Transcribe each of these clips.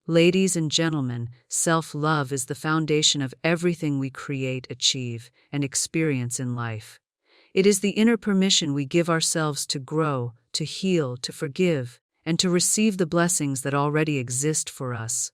Ladies and gentlemen, self-love is the foundation of everything we create, achieve, and experience in life. It is the inner permission we give ourselves to grow, to heal, to forgive, and to receive the blessings that already exist for us.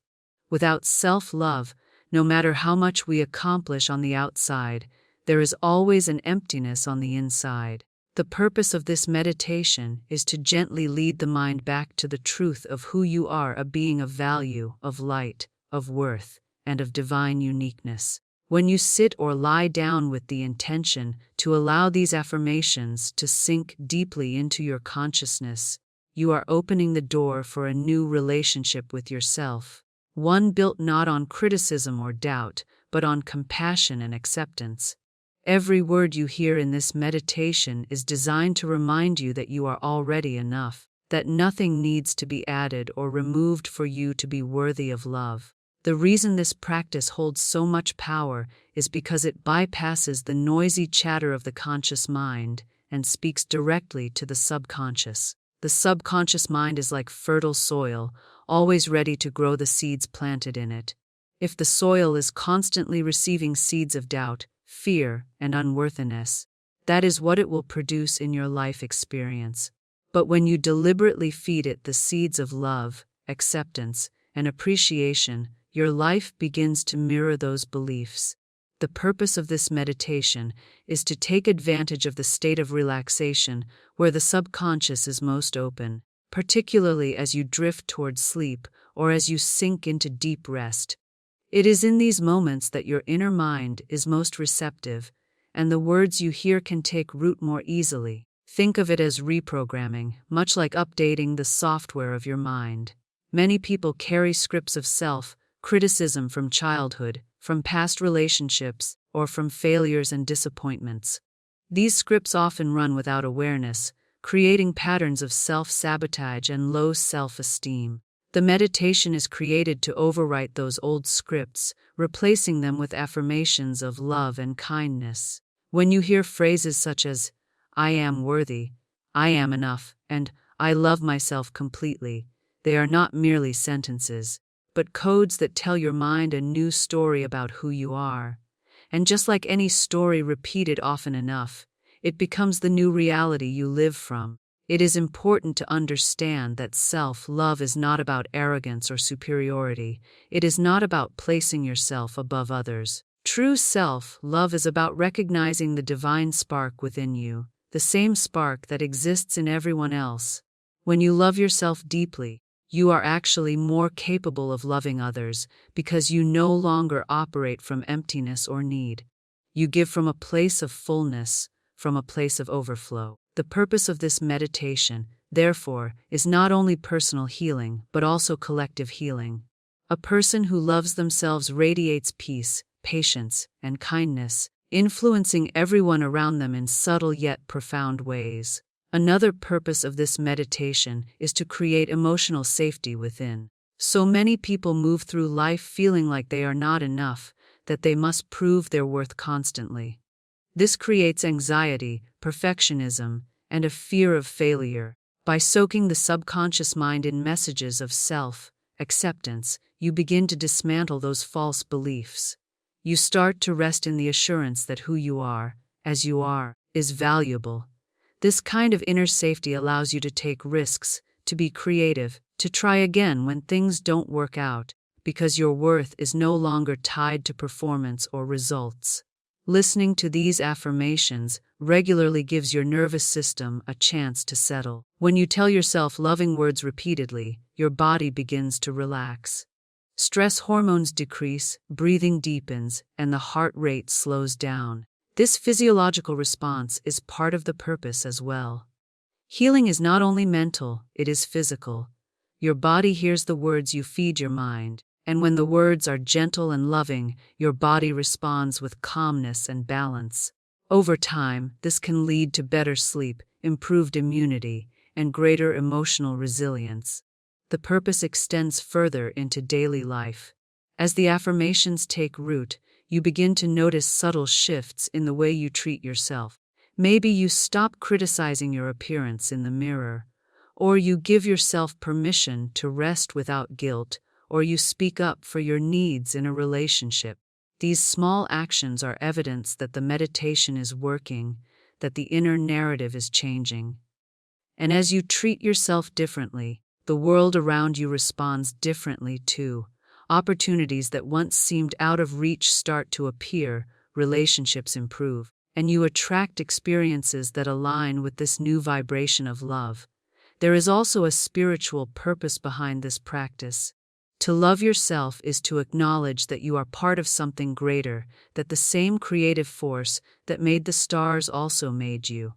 Without self-love, no matter how much we accomplish on the outside, there is always an emptiness on the inside. The purpose of this meditation is to gently lead the mind back to the truth of who you are, a being of value, of light, of worth, and of divine uniqueness. When you sit or lie down with the intention to allow these affirmations to sink deeply into your consciousness, you are opening the door for a new relationship with yourself, one built not on criticism or doubt, but on compassion and acceptance. Every word you hear in this meditation is designed to remind you that you are already enough, that nothing needs to be added or removed for you to be worthy of love. The reason this practice holds so much power is because it bypasses the noisy chatter of the conscious mind and speaks directly to the subconscious. The subconscious mind is like fertile soil, always ready to grow the seeds planted in it. If the soil is constantly receiving seeds of doubt, fear, and unworthiness, that is what it will produce in your life experience. But when you deliberately feed it the seeds of love, acceptance, and appreciation, your life begins to mirror those beliefs. The purpose of this meditation is to take advantage of the state of relaxation where the subconscious is most open, particularly as you drift towards sleep or as you sink into deep rest. It is in these moments that your inner mind is most receptive, and the words you hear can take root more easily. Think of it as reprogramming, much like updating the software of your mind. Many people carry scripts of self-criticism from childhood, from past relationships, or from failures and disappointments. These scripts often run without awareness, creating patterns of self-sabotage and low self-esteem. The meditation is created to overwrite those old scripts, replacing them with affirmations of love and kindness. When you hear phrases such as, "I am worthy," "I am enough," and "I love myself completely," they are not merely sentences, but codes that tell your mind a new story about who you are. And just like any story repeated often enough, it becomes the new reality you live from. It is important to understand that self-love is not about arrogance or superiority. It is not about placing yourself above others. True self-love is about recognizing the divine spark within you, the same spark that exists in everyone else. When you love yourself deeply, you are actually more capable of loving others because you no longer operate from emptiness or need. You give from a place of fullness, from a place of overflow. The purpose of this meditation, therefore, is not only personal healing, but also collective healing. A person who loves themselves radiates peace, patience, and kindness, influencing everyone around them in subtle yet profound ways. Another purpose of this meditation is to create emotional safety within. So many people move through life feeling like they are not enough, that they must prove their worth constantly. This creates anxiety, perfectionism, and a fear of failure. By soaking the subconscious mind in messages of self-acceptance, you begin to dismantle those false beliefs. You start to rest in the assurance that who you are, as you are, is valuable. This kind of inner safety allows you to take risks, to be creative, to try again when things don't work out, because your worth is no longer tied to performance or results. Listening to these affirmations regularly gives your nervous system a chance to settle. When you tell yourself loving words repeatedly, your body begins to relax. Stress hormones decrease, breathing deepens, and the heart rate slows down. This physiological response is part of the purpose as well. Healing is not only mental, it is physical. Your body hears the words you feed your mind, and when the words are gentle and loving, your body responds with calmness and balance. Over time, this can lead to better sleep, improved immunity, and greater emotional resilience. The purpose extends further into daily life. As the affirmations take root, you begin to notice subtle shifts in the way you treat yourself. Maybe you stop criticizing your appearance in the mirror, or you give yourself permission to rest without guilt, or you speak up for your needs in a relationship. These small actions are evidence that the meditation is working, that the inner narrative is changing. And as you treat yourself differently, the world around you responds differently too. Opportunities that once seemed out of reach start to appear, relationships improve, and you attract experiences that align with this new vibration of love. There is also a spiritual purpose behind this practice. To love yourself is to acknowledge that you are part of something greater, that the same creative force that made the stars also made you.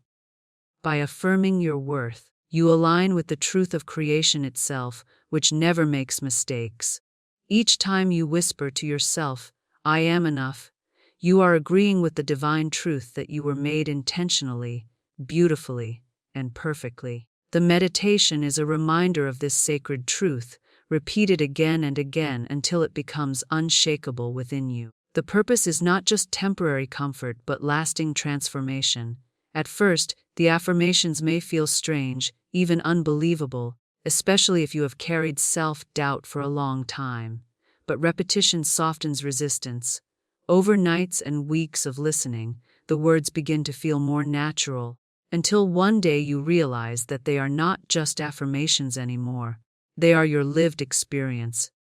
By affirming your worth, you align with the truth of creation itself, which never makes mistakes. Each time you whisper to yourself, "I am enough," you are agreeing with the divine truth that you were made intentionally, beautifully, and perfectly. The meditation is a reminder of this sacred truth, repeated again and again until it becomes unshakable within you. The purpose is not just temporary comfort but lasting transformation. At first, the affirmations may feel strange, even unbelievable, especially if you have carried self-doubt for a long time. But repetition softens resistance. Over nights and weeks of listening, the words begin to feel more natural, until one day you realize that they are not just affirmations anymore. They are your lived experience.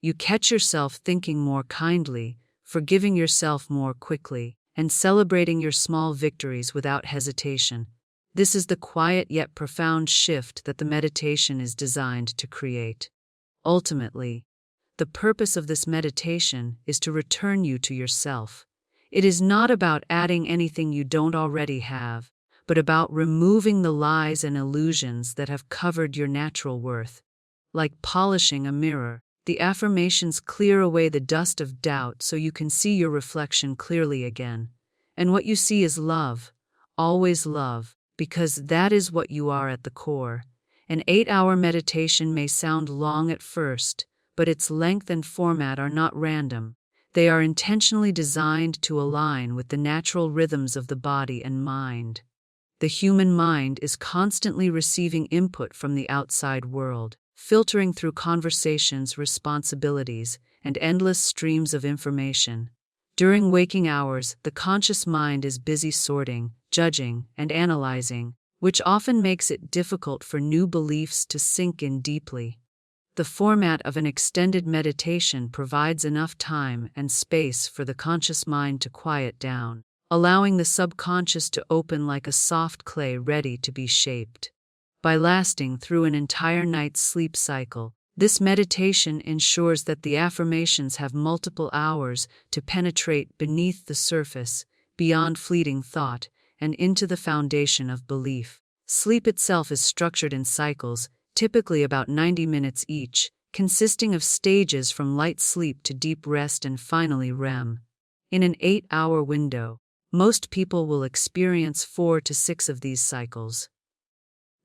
You catch yourself thinking more kindly, forgiving yourself more quickly, and celebrating your small victories without hesitation. This is the quiet yet profound shift that the meditation is designed to create. Ultimately, the purpose of this meditation is to return you to yourself. It is not about adding anything you don't already have, but about removing the lies and illusions that have covered your natural worth. Like polishing a mirror, the affirmations clear away the dust of doubt so you can see your reflection clearly again. And what you see is love, always love, because that is what you are at the core. An 8-hour meditation may sound long at first, but its length and format are not random. They are intentionally designed to align with the natural rhythms of the body and mind. The human mind is constantly receiving input from the outside world, filtering through conversations, responsibilities, and endless streams of information. During waking hours, the conscious mind is busy sorting, judging, and analyzing, which often makes it difficult for new beliefs to sink in deeply. The format of an extended meditation provides enough time and space for the conscious mind to quiet down, allowing the subconscious to open like a soft clay ready to be shaped. By lasting through an entire night's sleep cycle, this meditation ensures that the affirmations have multiple hours to penetrate beneath the surface, beyond fleeting thought, and into the foundation of belief. Sleep itself is structured in cycles, typically about 90 minutes each, consisting of stages from light sleep to deep rest and finally REM. In an 8-hour window, most people will experience 4 to 6 of these cycles.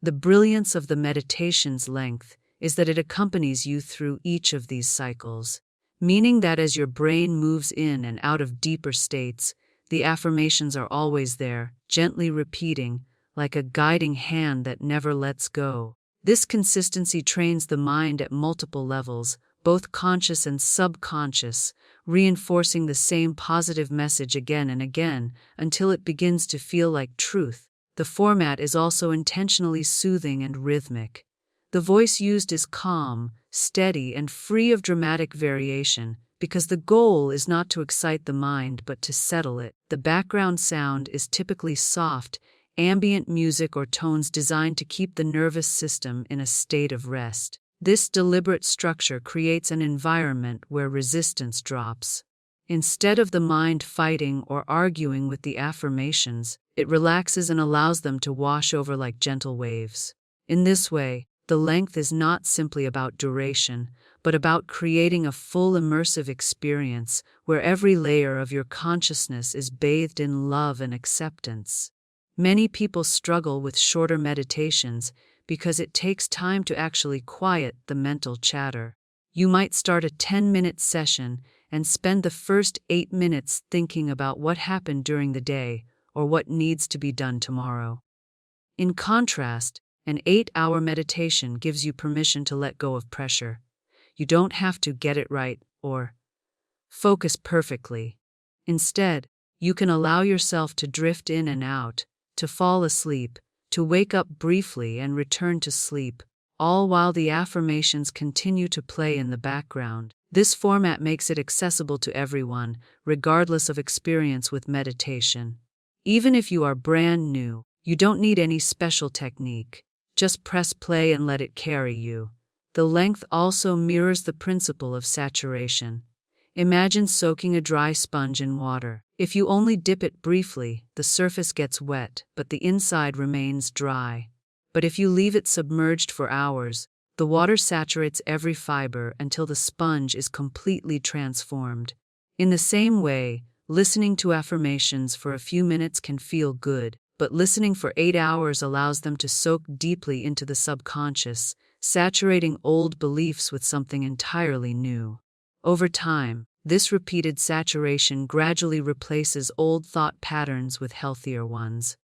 The brilliance of the meditation's length is that it accompanies you through each of these cycles, meaning that as your brain moves in and out of deeper states, the affirmations are always there, gently repeating, like a guiding hand that never lets go. This consistency trains the mind at multiple levels, both conscious and subconscious, reinforcing the same positive message again and again until it begins to feel like truth. The format is also intentionally soothing and rhythmic. The voice used is calm, steady, and free of dramatic variation, because the goal is not to excite the mind but to settle it. The background sound is typically soft, ambient music or tones designed to keep the nervous system in a state of rest. This deliberate structure creates an environment where resistance drops. Instead of the mind fighting or arguing with the affirmations, it relaxes and allows them to wash over like gentle waves. In this way, the length is not simply about duration, but about creating a full immersive experience where every layer of your consciousness is bathed in love and acceptance. Many people struggle with shorter meditations because it takes time to actually quiet the mental chatter. You might start a 10-minute session and spend the first 8 minutes thinking about what happened during the day or what needs to be done tomorrow. In contrast, an 8-hour meditation gives you permission to let go of pressure. You don't have to get it right or focus perfectly. Instead, you can allow yourself to drift in and out, to fall asleep, to wake up briefly and return to sleep, all while the affirmations continue to play in the background. This format makes it accessible to everyone, regardless of experience with meditation. Even if you are brand new, you don't need any special technique. Just press play and let it carry you. The length also mirrors the principle of saturation. Imagine soaking a dry sponge in water. If you only dip it briefly, the surface gets wet, but the inside remains dry. But if you leave it submerged for hours, the water saturates every fiber until the sponge is completely transformed. In the same way, listening to affirmations for a few minutes can feel good, but listening for 8 hours allows them to soak deeply into the subconscious, saturating old beliefs with something entirely new. Over time, this repeated saturation gradually replaces old thought patterns with healthier ones.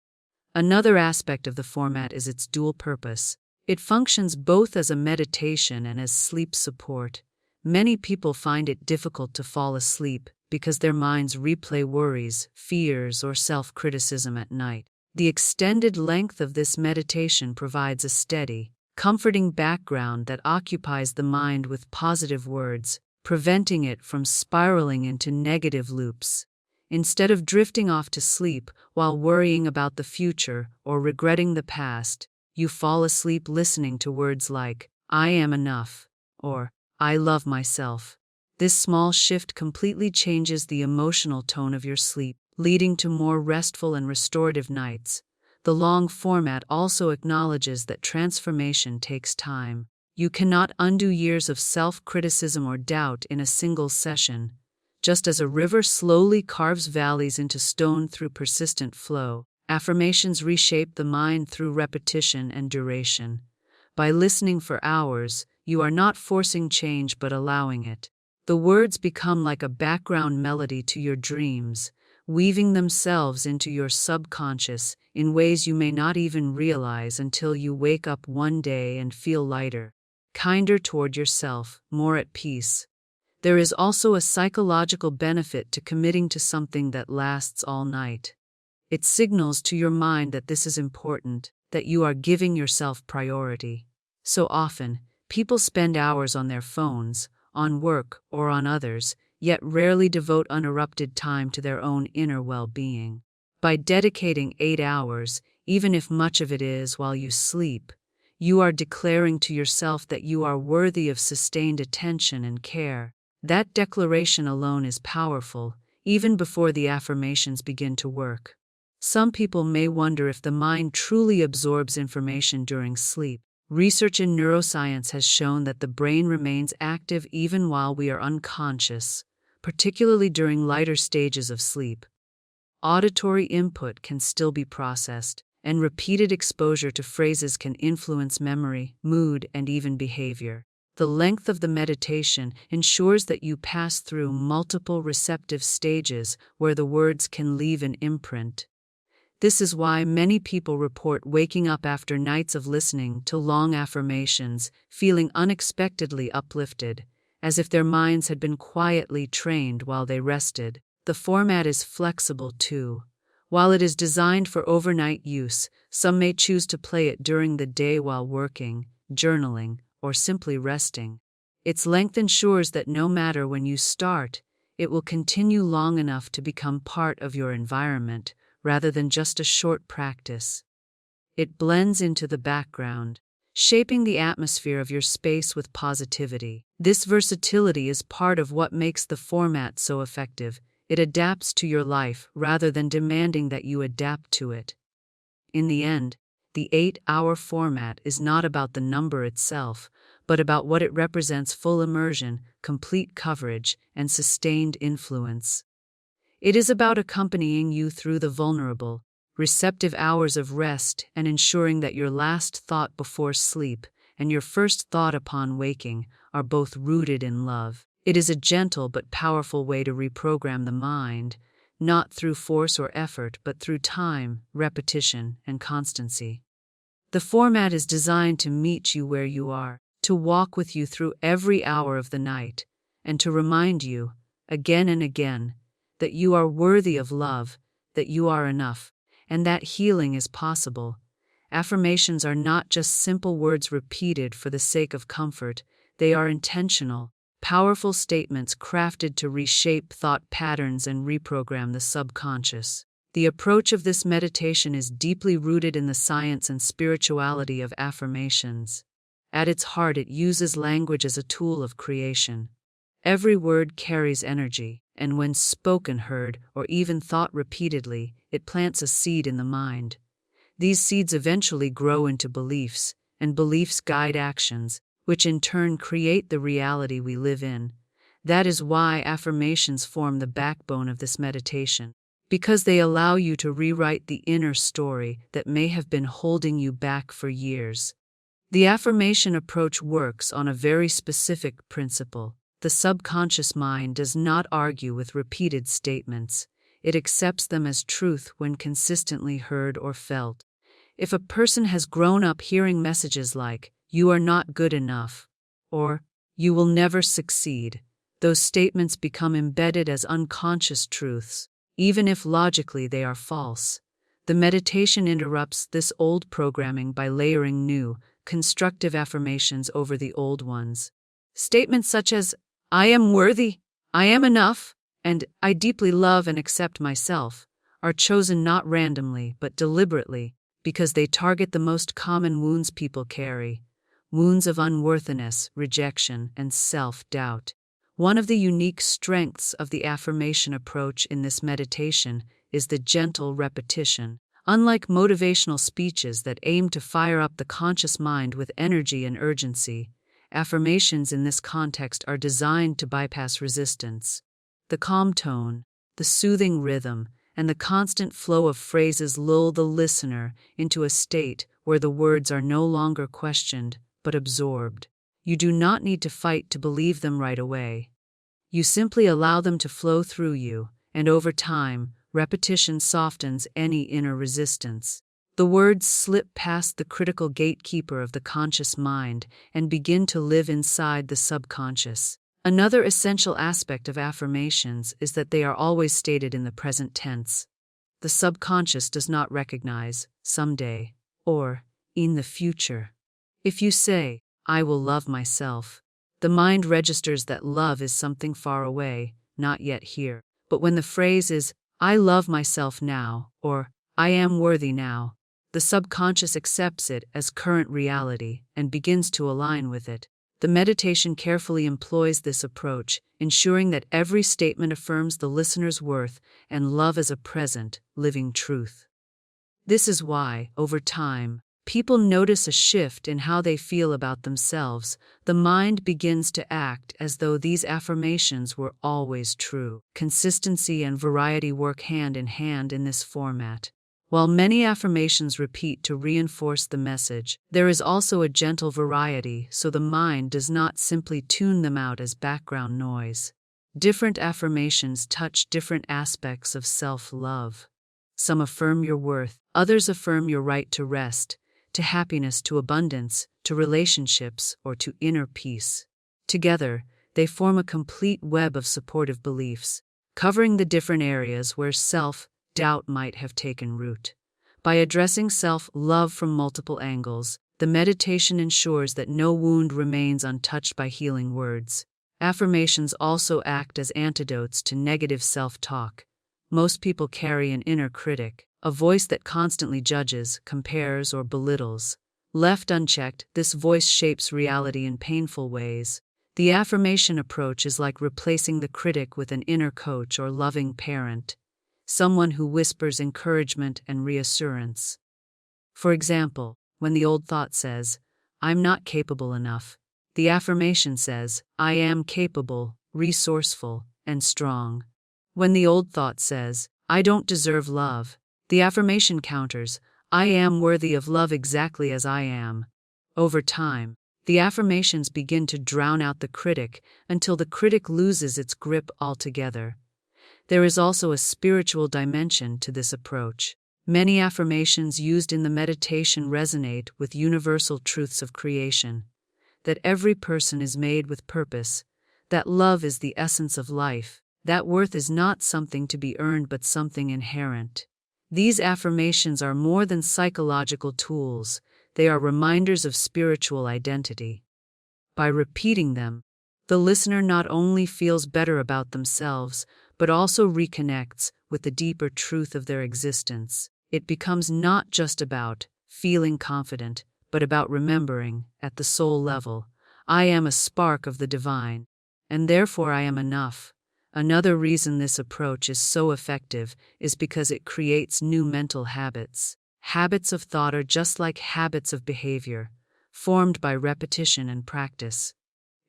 Another aspect of the format is its dual purpose. It functions both as a meditation and as sleep support. Many people find it difficult to fall asleep because their minds replay worries, fears, or self-criticism at night. The extended length of this meditation provides a steady, comforting background that occupies the mind with positive words, preventing it from spiraling into negative loops. Instead of drifting off to sleep while worrying about the future or regretting the past, you fall asleep listening to words like, "I am enough," or "I love myself." This small shift completely changes the emotional tone of your sleep, leading to more restful and restorative nights. The long format also acknowledges that transformation takes time. You cannot undo years of self-criticism or doubt in a single session. Just as a river slowly carves valleys into stone through persistent flow, affirmations reshape the mind through repetition and duration. By listening for hours, you are not forcing change but allowing it. The words become like a background melody to your dreams, weaving themselves into your subconscious in ways you may not even realize until you wake up one day and feel lighter, kinder toward yourself, more at peace. There is also a psychological benefit to committing to something that lasts all night. It signals to your mind that this is important, that you are giving yourself priority. So often, people spend hours on their phones, on work, or on others, yet rarely devote uninterrupted time to their own inner well-being. By dedicating 8 hours, even if much of it is while you sleep, you are declaring to yourself that you are worthy of sustained attention and care. That declaration alone is powerful, even before the affirmations begin to work. Some people may wonder if the mind truly absorbs information during sleep. Research in neuroscience has shown that the brain remains active even while we are unconscious, particularly during lighter stages of sleep. Auditory input can still be processed, and repeated exposure to phrases can influence memory, mood, and even behavior. The length of the meditation ensures that you pass through multiple receptive stages where the words can leave an imprint. This is why many people report waking up after nights of listening to long affirmations, feeling unexpectedly uplifted, as if their minds had been quietly trained while they rested. The format is flexible too. While it is designed for overnight use, some may choose to play it during the day while working, journaling, or simply resting. Its length ensures that no matter when you start, it will continue long enough to become part of your environment, rather than just a short practice. It blends into the background, shaping the atmosphere of your space with positivity. This versatility is part of what makes the format so effective. It adapts to your life rather than demanding that you adapt to it. In the end, the 8-hour format is not about the number itself, but about what it represents: full immersion, complete coverage, and sustained influence. It is about accompanying you through the vulnerable, receptive hours of rest and ensuring that your last thought before sleep and your first thought upon waking are both rooted in love. It is a gentle but powerful way to reprogram the mind, not through force or effort, but through time, repetition, and constancy. The format is designed to meet you where you are, to walk with you through every hour of the night, and to remind you, again and again, that you are worthy of love, that you are enough, and that healing is possible. Affirmations are not just simple words repeated for the sake of comfort, they are intentional, powerful statements crafted to reshape thought patterns and reprogram the subconscious. The approach of this meditation is deeply rooted in the science and spirituality of affirmations. At its heart, it uses language as a tool of creation. Every word carries energy, and when spoken, heard, or even thought repeatedly, it plants a seed in the mind. These seeds eventually grow into beliefs, and beliefs guide actions, which in turn create the reality we live in. That is why affirmations form the backbone of this meditation, because they allow you to rewrite the inner story that may have been holding you back for years. The affirmation approach works on a very specific principle. The subconscious mind does not argue with repeated statements. It accepts them as truth when consistently heard or felt. If a person has grown up hearing messages like, "You are not good enough," or "You will never succeed," those statements become embedded as unconscious truths, even if logically they are false. The meditation interrupts this old programming by layering new, constructive affirmations over the old ones. Statements such as, "I am worthy," "I am enough," and "I deeply love and accept myself," are chosen not randomly but deliberately, because they target the most common wounds people carry: wounds of unworthiness, rejection, and self-doubt. One of the unique strengths of the affirmation approach in this meditation is the gentle repetition. Unlike motivational speeches that aim to fire up the conscious mind with energy and urgency, affirmations in this context are designed to bypass resistance. The calm tone, the soothing rhythm, and the constant flow of phrases lull the listener into a state where the words are no longer questioned, but absorbed. You do not need to fight to believe them right away. You simply allow them to flow through you, and over time, repetition softens any inner resistance. The words slip past the critical gatekeeper of the conscious mind and begin to live inside the subconscious. Another essential aspect of affirmations is that they are always stated in the present tense. The subconscious does not recognize "someday" or "in the future." If you say, "I will love myself," the mind registers that love is something far away, not yet here. But when the phrase is, "I love myself now," or "I am worthy now," the subconscious accepts it as current reality and begins to align with it. The meditation carefully employs this approach, ensuring that every statement affirms the listener's worth and love as a present, living truth. This is why, over time, people notice a shift in how they feel about themselves. The mind begins to act as though these affirmations were always true. Consistency and variety work hand in hand in this format. While many affirmations repeat to reinforce the message, there is also a gentle variety, so the mind does not simply tune them out as background noise. Different affirmations touch different aspects of self-love. Some affirm your worth, others affirm your right to rest, to happiness, to abundance, to relationships, or to inner peace. Together, they form a complete web of supportive beliefs, covering the different areas where self-doubt might have taken root. By addressing self-love from multiple angles, the meditation ensures that no wound remains untouched by healing words. Affirmations also act as antidotes to negative self-talk. Most people carry an inner critic, a voice that constantly judges, compares, or belittles. Left unchecked, this voice shapes reality in painful ways. The affirmation approach is like replacing the critic with an inner coach or loving parent, someone who whispers encouragement and reassurance. For example, when the old thought says, "I'm not capable enough," the affirmation says, "I am capable, resourceful, and strong." When the old thought says, "I don't deserve love," the affirmation counters, "I am worthy of love exactly as I am." Over time, the affirmations begin to drown out the critic until the critic loses its grip altogether. There is also a spiritual dimension to this approach. Many affirmations used in the meditation resonate with universal truths of creation. that every person is made with purpose, that love is the essence of life, that worth is not something to be earned but something inherent. These affirmations are more than psychological tools, they are reminders of spiritual identity. By repeating them, the listener not only feels better about themselves, but also reconnects with the deeper truth of their existence. It becomes not just about feeling confident, but about remembering, at the soul level, I am a spark of the divine, and therefore I am enough. Another reason this approach is so effective is because it creates new mental habits. Habits of thought are just like habits of behavior, formed by repetition and practice.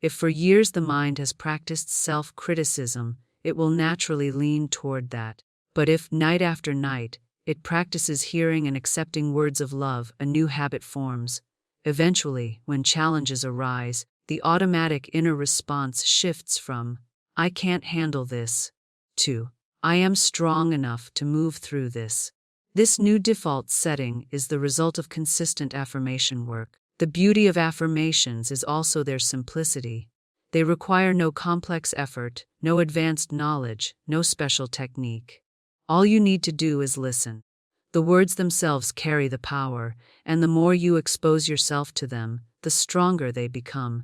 If for years the mind has practiced self-criticism, it will naturally lean toward that. But if, night after night, it practices hearing and accepting words of love, a new habit forms. Eventually, when challenges arise, the automatic inner response shifts from, I can't handle this, to, I am strong enough to move through this. This new default setting is the result of consistent affirmation work. The beauty of affirmations is also their simplicity. They require no complex effort, no advanced knowledge, no special technique. All you need to do is listen. The words themselves carry the power, and the more you expose yourself to them, the stronger they become.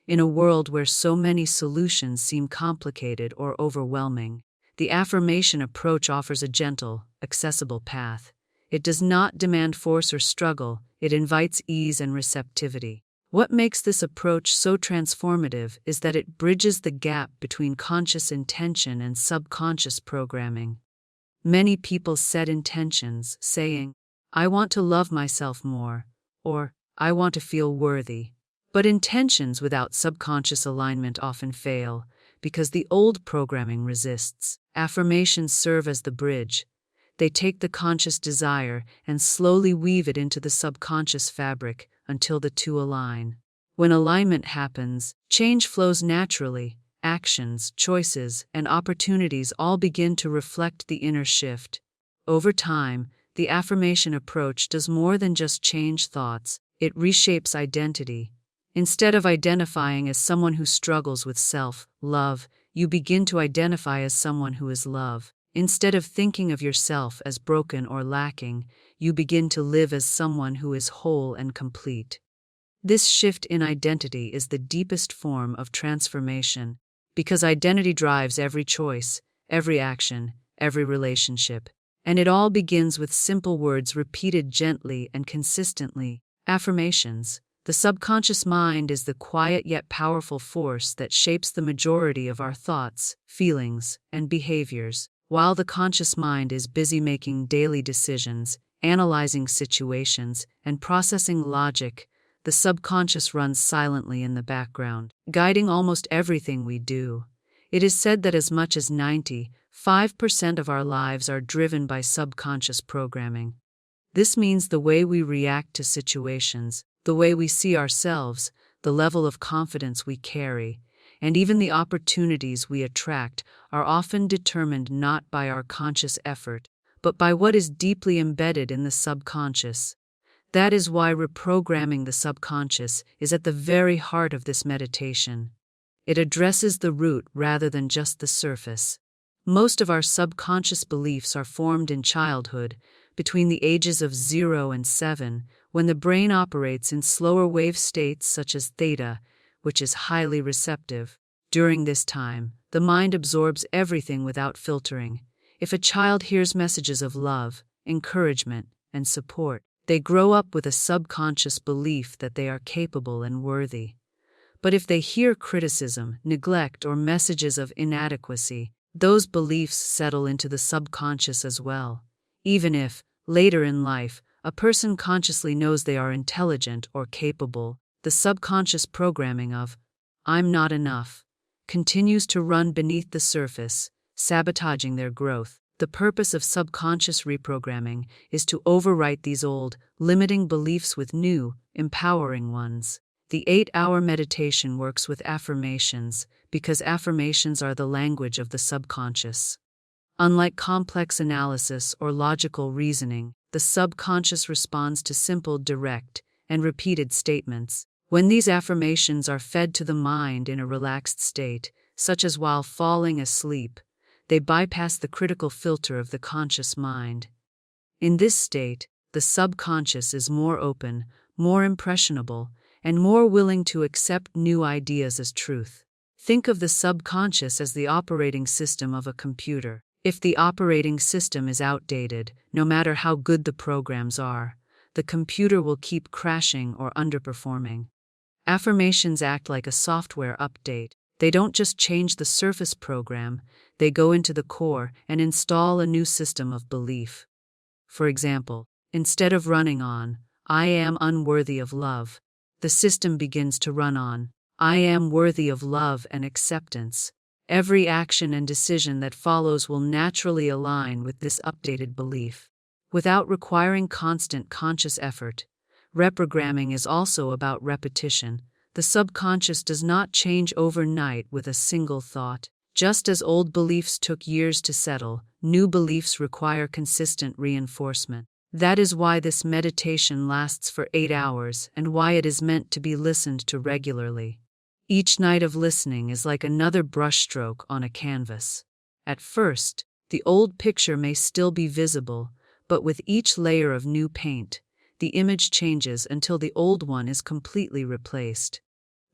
In a world where so many solutions seem complicated or overwhelming, the affirmation approach offers a gentle, accessible path. It does not demand force or struggle, it invites ease and receptivity. What makes this approach so transformative is that it bridges the gap between conscious intention and subconscious programming. Many people set intentions, saying, I want to love myself more, or I want to feel worthy. But intentions without subconscious alignment often fail, because the old programming resists. Affirmations serve as the bridge. They take the conscious desire and slowly weave it into the subconscious fabric until the two align. When alignment happens, change flows naturally. Actions, choices, and opportunities all begin to reflect the inner shift. Over time, the affirmation approach does more than just change thoughts, it reshapes identity. Instead of identifying as someone who struggles with self-love, you begin to identify as someone who is love. Instead of thinking of yourself as broken or lacking, you begin to live as someone who is whole and complete. This shift in identity is the deepest form of transformation, because identity drives every choice, every action, every relationship, and it all begins with simple words repeated gently and consistently. Affirmations. The subconscious mind is the quiet yet powerful force that shapes the majority of our thoughts, feelings, and behaviors. While the conscious mind is busy making daily decisions, analyzing situations, and processing logic, the subconscious runs silently in the background, guiding almost everything we do. It is said that as much as 95% of our lives are driven by subconscious programming. This means the way we react to situations, the way we see ourselves, the level of confidence we carry, and even the opportunities we attract are often determined not by our conscious effort, but by what is deeply embedded in the subconscious. That is why reprogramming the subconscious is at the very heart of this meditation. It addresses the root rather than just the surface. Most of our subconscious beliefs are formed in childhood, between the ages of 0 and 7, when the brain operates in slower wave states such as theta, which is highly receptive. During this time, the mind absorbs everything without filtering. If a child hears messages of love, encouragement, and support, they grow up with a subconscious belief that they are capable and worthy. But if they hear criticism, neglect, or messages of inadequacy, those beliefs settle into the subconscious as well. Even if, later in life, a person consciously knows they are intelligent or capable, the subconscious programming of, I'm not enough, continues to run beneath the surface, sabotaging their growth. The purpose of subconscious reprogramming is to overwrite these old, limiting beliefs with new, empowering ones. The 8-hour meditation works with affirmations because affirmations are the language of the subconscious. Unlike complex analysis or logical reasoning, the subconscious responds to simple, direct, and repeated statements. When these affirmations are fed to the mind in a relaxed state, such as while falling asleep, they bypass the critical filter of the conscious mind. In this state, the subconscious is more open, more impressionable, and more willing to accept new ideas as truth. Think of the subconscious as the operating system of a computer. If the operating system is outdated, no matter how good the programs are, the computer will keep crashing or underperforming. Affirmations act like a software update. They don't just change the surface program, they go into the core and install a new system of belief. For example, instead of running on, "I am unworthy of love," the system begins to run on, "I am worthy of love and acceptance." Every action and decision that follows will naturally align with this updated belief. Without requiring constant conscious effort, reprogramming is also about repetition. The subconscious does not change overnight with a single thought. Just as old beliefs took years to settle, new beliefs require consistent reinforcement. That is why this meditation lasts for 8 hours and why it is meant to be listened to regularly. Each night of listening is like another brushstroke on a canvas. At first, the old picture may still be visible, but with each layer of new paint, the image changes until the old one is completely replaced.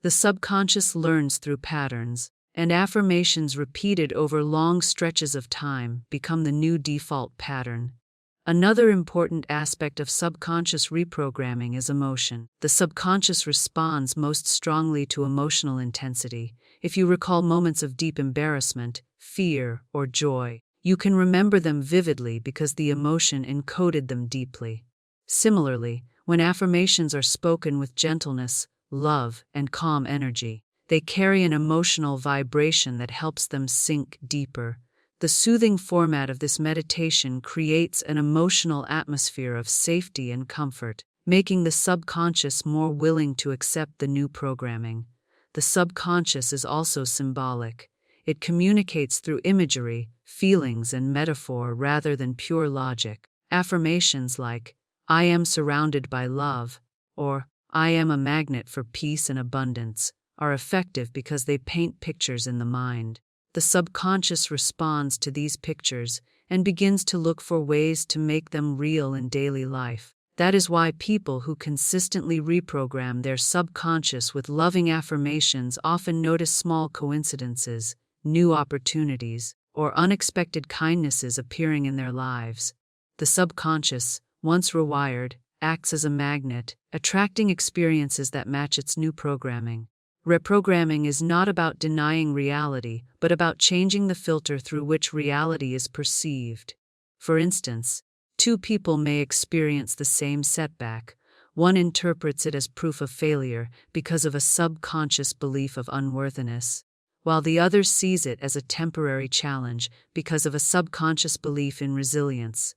The subconscious learns through patterns, and affirmations repeated over long stretches of time become the new default pattern. Another important aspect of subconscious reprogramming is emotion. The subconscious responds most strongly to emotional intensity. If you recall moments of deep embarrassment, fear, or joy, you can remember them vividly because the emotion encoded them deeply. Similarly, when affirmations are spoken with gentleness, love, and calm energy, they carry an emotional vibration that helps them sink deeper. The soothing format of this meditation creates an emotional atmosphere of safety and comfort, making the subconscious more willing to accept the new programming. The subconscious is also symbolic. It communicates through imagery, feelings, and metaphor rather than pure logic. Affirmations like, "I am surrounded by love," or "I am a magnet for peace and abundance," are effective because they paint pictures in the mind. The subconscious responds to these pictures and begins to look for ways to make them real in daily life. That is why people who consistently reprogram their subconscious with loving affirmations often notice small coincidences, new opportunities, or unexpected kindnesses appearing in their lives. The subconscious, once rewired, acts as a magnet, attracting experiences that match its new programming. Reprogramming is not about denying reality, but about changing the filter through which reality is perceived. For instance, two people may experience the same setback. One interprets it as proof of failure because of a subconscious belief of unworthiness, while the other sees it as a temporary challenge because of a subconscious belief in resilience.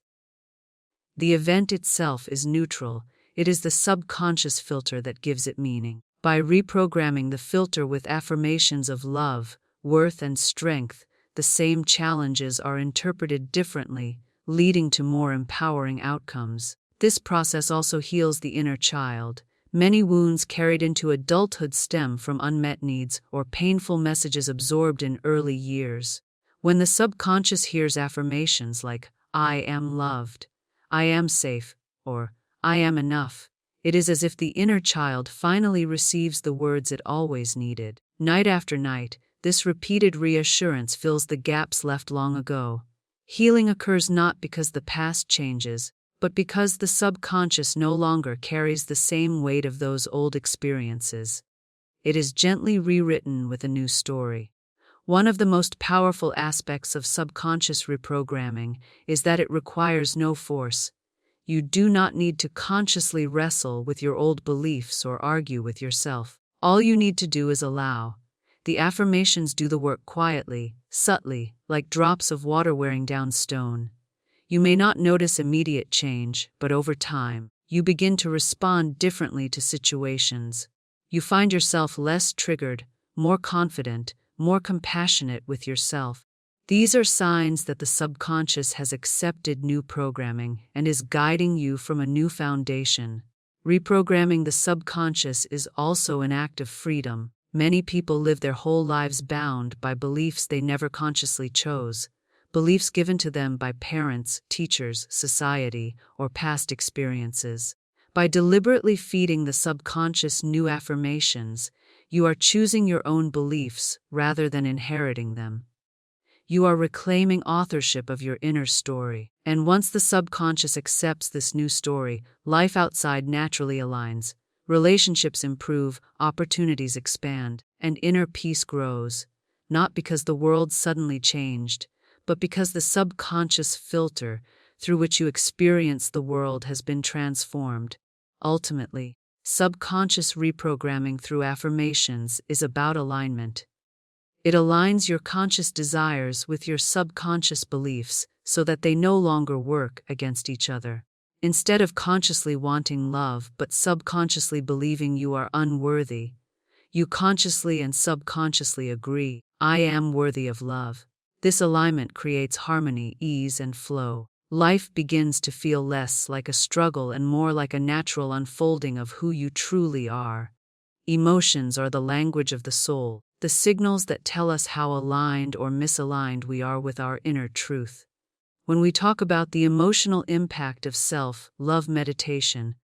The event itself is neutral. It is the subconscious filter that gives it meaning. By reprogramming the filter with affirmations of love, worth, and strength, the same challenges are interpreted differently, leading to more empowering outcomes. This process also heals the inner child. Many wounds carried into adulthood stem from unmet needs or painful messages absorbed in early years. When the subconscious hears affirmations like, "I am loved," "I am safe," or "I am enough," it is as if the inner child finally receives the words it always needed. Night after night, this repeated reassurance fills the gaps left long ago. Healing occurs not because the past changes, but because the subconscious no longer carries the same weight of those old experiences. It is gently rewritten with a new story. One of the most powerful aspects of subconscious reprogramming is that it requires no force. You do not need to consciously wrestle with your old beliefs or argue with yourself. All you need to do is allow. The affirmations do the work quietly, subtly, like drops of water wearing down stone. You may not notice immediate change, but over time, you begin to respond differently to situations. You find yourself less triggered, more confident, more compassionate with yourself. These are signs that the subconscious has accepted new programming and is guiding you from a new foundation. Reprogramming the subconscious is also an act of freedom. Many people live their whole lives bound by beliefs they never consciously chose, beliefs given to them by parents, teachers, society, or past experiences. By deliberately feeding the subconscious new affirmations, you are choosing your own beliefs rather than inheriting them. You are reclaiming authorship of your inner story. And once the subconscious accepts this new story, life outside naturally aligns. Relationships improve, opportunities expand, and inner peace grows. Not because the world suddenly changed, but because the subconscious filter through which you experience the world has been transformed. Ultimately, subconscious reprogramming through affirmations is about alignment. It aligns your conscious desires with your subconscious beliefs so that they no longer work against each other. Instead of consciously wanting love but subconsciously believing you are unworthy, you consciously and subconsciously agree, I am worthy of love. This alignment creates harmony, ease, and flow. Life begins to feel less like a struggle and more like a natural unfolding of who you truly are. Emotions are the language of the soul, the signals that tell us how aligned or misaligned we are with our inner truth. When we talk about the emotional impact of self-love meditation,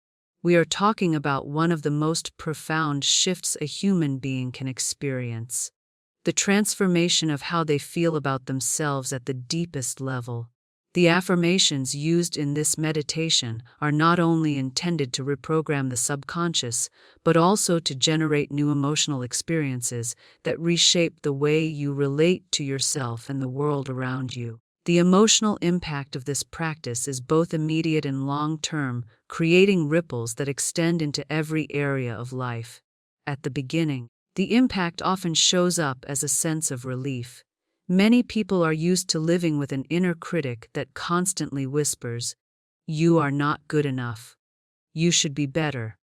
we are talking about one of the most profound shifts a human being can experience. The transformation of how they feel about themselves at the deepest level. The affirmations used in this meditation are not only intended to reprogram the subconscious, but also to generate new emotional experiences that reshape the way you relate to yourself and the world around you. The emotional impact of this practice is both immediate and long-term, creating ripples that extend into every area of life. At the beginning, the impact often shows up as a sense of relief. Many people are used to living with an inner critic that constantly whispers, "You are not good enough. You should be better."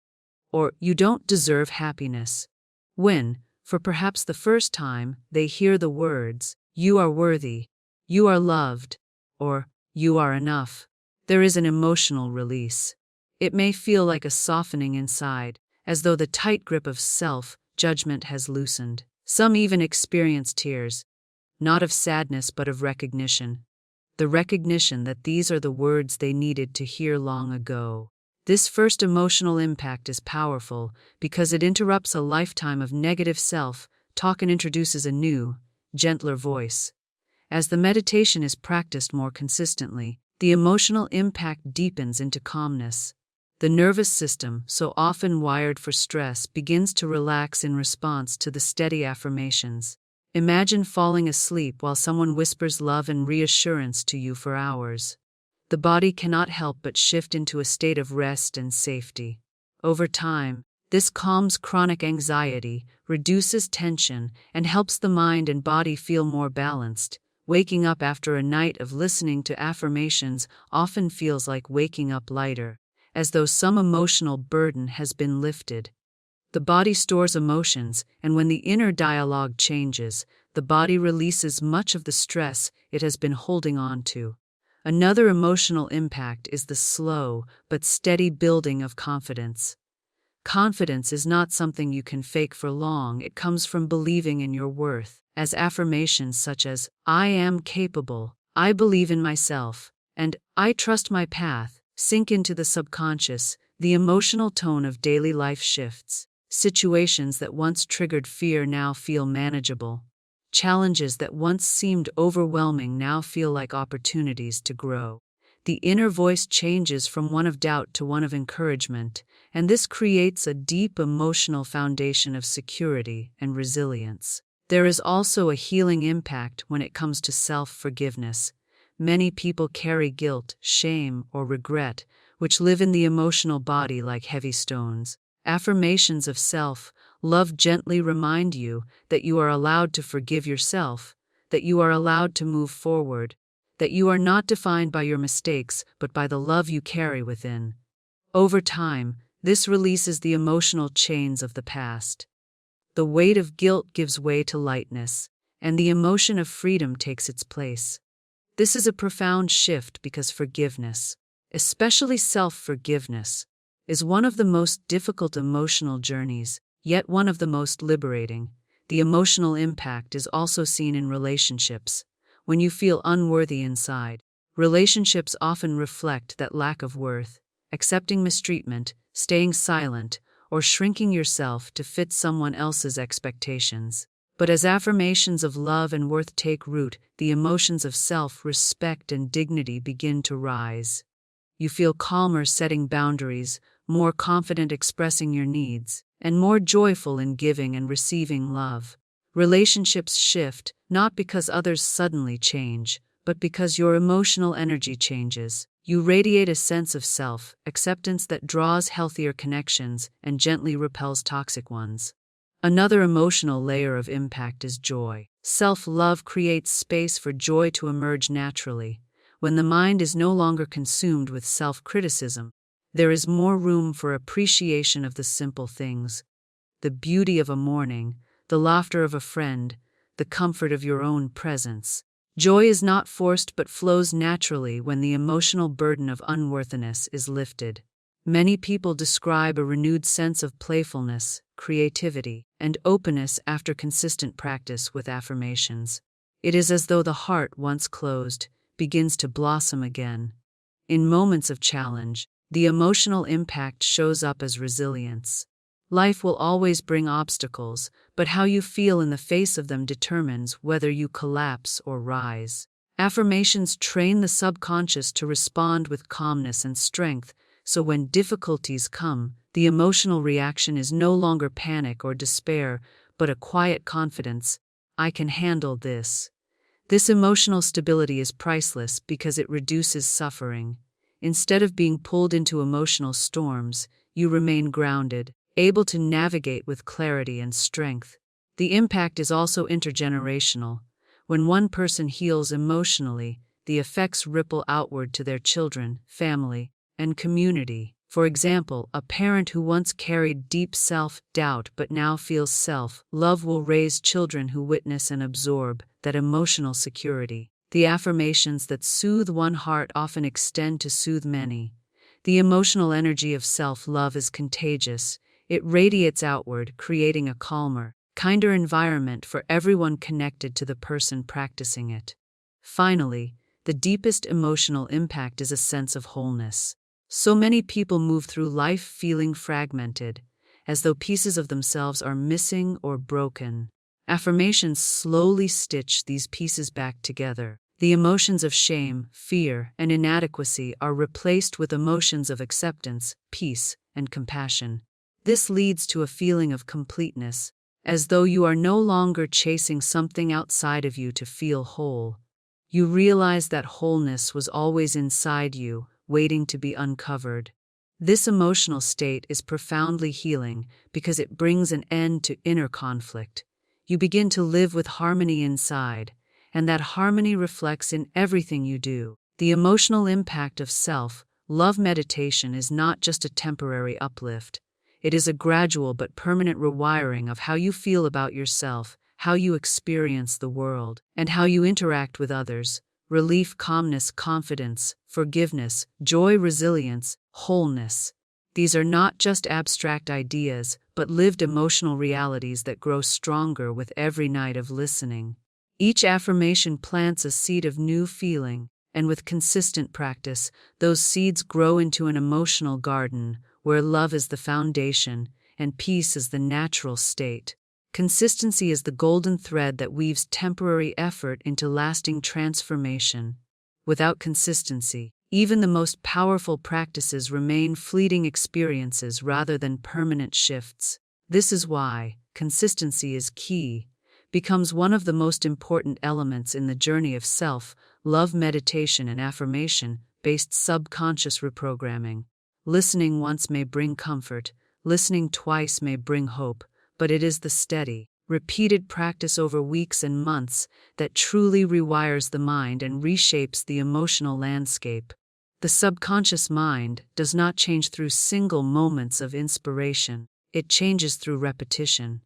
Or, "You don't deserve happiness." When, for perhaps the first time, they hear the words, "You are worthy," "You are loved," or "You are enough," there is an emotional release. It may feel like a softening inside, as though the tight grip of self-judgment has loosened. Some even experience tears, not of sadness but of recognition. The recognition that these are the words they needed to hear long ago. This first emotional impact is powerful because it interrupts a lifetime of negative self-talk and introduces a new, gentler voice. As the meditation is practiced more consistently, the emotional impact deepens into calmness. The nervous system, so often wired for stress, begins to relax in response to the steady affirmations. Imagine falling asleep while someone whispers love and reassurance to you for hours. The body cannot help but shift into a state of rest and safety. Over time, this calms chronic anxiety, reduces tension, and helps the mind and body feel more balanced. Waking up after a night of listening to affirmations often feels like waking up lighter, as though some emotional burden has been lifted. The body stores emotions, and when the inner dialogue changes, the body releases much of the stress it has been holding on to. Another emotional impact is the slow but steady building of confidence. Confidence is not something you can fake for long. It comes from believing in your worth. As affirmations such as, "I am capable," "I believe in myself," and "I trust my path" sink into the subconscious, the emotional tone of daily life shifts. Situations that once triggered fear now feel manageable. Challenges that once seemed overwhelming now feel like opportunities to grow. The inner voice changes from one of doubt to one of encouragement, and this creates a deep emotional foundation of security and resilience. There is also a healing impact when it comes to self-forgiveness. Many people carry guilt, shame, or regret, which live in the emotional body like heavy stones. Affirmations of self-love gently remind you that you are allowed to forgive yourself, that you are allowed to move forward, that you are not defined by your mistakes but by the love you carry within. Over time, this releases the emotional chains of the past. The weight of guilt gives way to lightness, and the emotion of freedom takes its place. This is a profound shift because forgiveness, especially self-forgiveness, is one of the most difficult emotional journeys, yet one of the most liberating. The emotional impact is also seen in relationships. When you feel unworthy inside, relationships often reflect that lack of worth, accepting mistreatment, staying silent, or shrinking yourself to fit someone else's expectations. But as affirmations of love and worth take root, the emotions of self-respect and dignity begin to rise. You feel calmer setting boundaries, more confident expressing your needs, and more joyful in giving and receiving love. Relationships shift, not because others suddenly change, but because your emotional energy changes. You radiate a sense of self-acceptance that draws healthier connections and gently repels toxic ones. Another emotional layer of impact is joy. Self-love creates space for joy to emerge naturally. When the mind is no longer consumed with self-criticism, there is more room for appreciation of the simple things. The beauty of a morning, the laughter of a friend, the comfort of your own presence. Joy is not forced but flows naturally when the emotional burden of unworthiness is lifted. Many people describe a renewed sense of playfulness, creativity, and openness after consistent practice with affirmations. It is as though the heart, once closed, begins to blossom again. In moments of challenge, the emotional impact shows up as resilience. Life will always bring obstacles, but how you feel in the face of them determines whether you collapse or rise. Affirmations train the subconscious to respond with calmness and strength, so when difficulties come, the emotional reaction is no longer panic or despair, but a quiet confidence. I can handle this. This emotional stability is priceless because it reduces suffering. Instead of being pulled into emotional storms, you remain grounded, able to navigate with clarity and strength. The impact is also intergenerational. When one person heals emotionally, the effects ripple outward to their children, family, and community. For example, a parent who once carried deep self-doubt but now feels self-love will raise children who witness and absorb that emotional security. The affirmations that soothe one heart often extend to soothe many. The emotional energy of self-love is contagious. It radiates outward, creating a calmer, kinder environment for everyone connected to the person practicing it. Finally, the deepest emotional impact is a sense of wholeness. So many people move through life feeling fragmented, as though pieces of themselves are missing or broken. Affirmations slowly stitch these pieces back together. The emotions of shame, fear, and inadequacy are replaced with emotions of acceptance, peace, and compassion. This leads to a feeling of completeness, as though you are no longer chasing something outside of you to feel whole. You realize that wholeness was always inside you, waiting to be uncovered. This emotional state is profoundly healing because it brings an end to inner conflict. You begin to live with harmony inside, and that harmony reflects in everything you do. The emotional impact of self-love meditation is not just a temporary uplift. It is a gradual but permanent rewiring of how you feel about yourself, how you experience the world, and how you interact with others. Relief, calmness, confidence, forgiveness, joy, resilience, wholeness. These are not just abstract ideas, but lived emotional realities that grow stronger with every night of listening. Each affirmation plants a seed of new feeling, and with consistent practice, those seeds grow into an emotional garden where love is the foundation and peace is the natural state. Consistency is the golden thread that weaves temporary effort into lasting transformation. Without consistency, even the most powerful practices remain fleeting experiences rather than permanent shifts. This is why consistency is key, becomes one of the most important elements in the journey of self-love meditation and affirmation-based subconscious reprogramming. Listening once may bring comfort, listening twice may bring hope, but it is the steady, repeated practice over weeks and months that truly rewires the mind and reshapes the emotional landscape. The subconscious mind does not change through single moments of inspiration. It changes through repetition.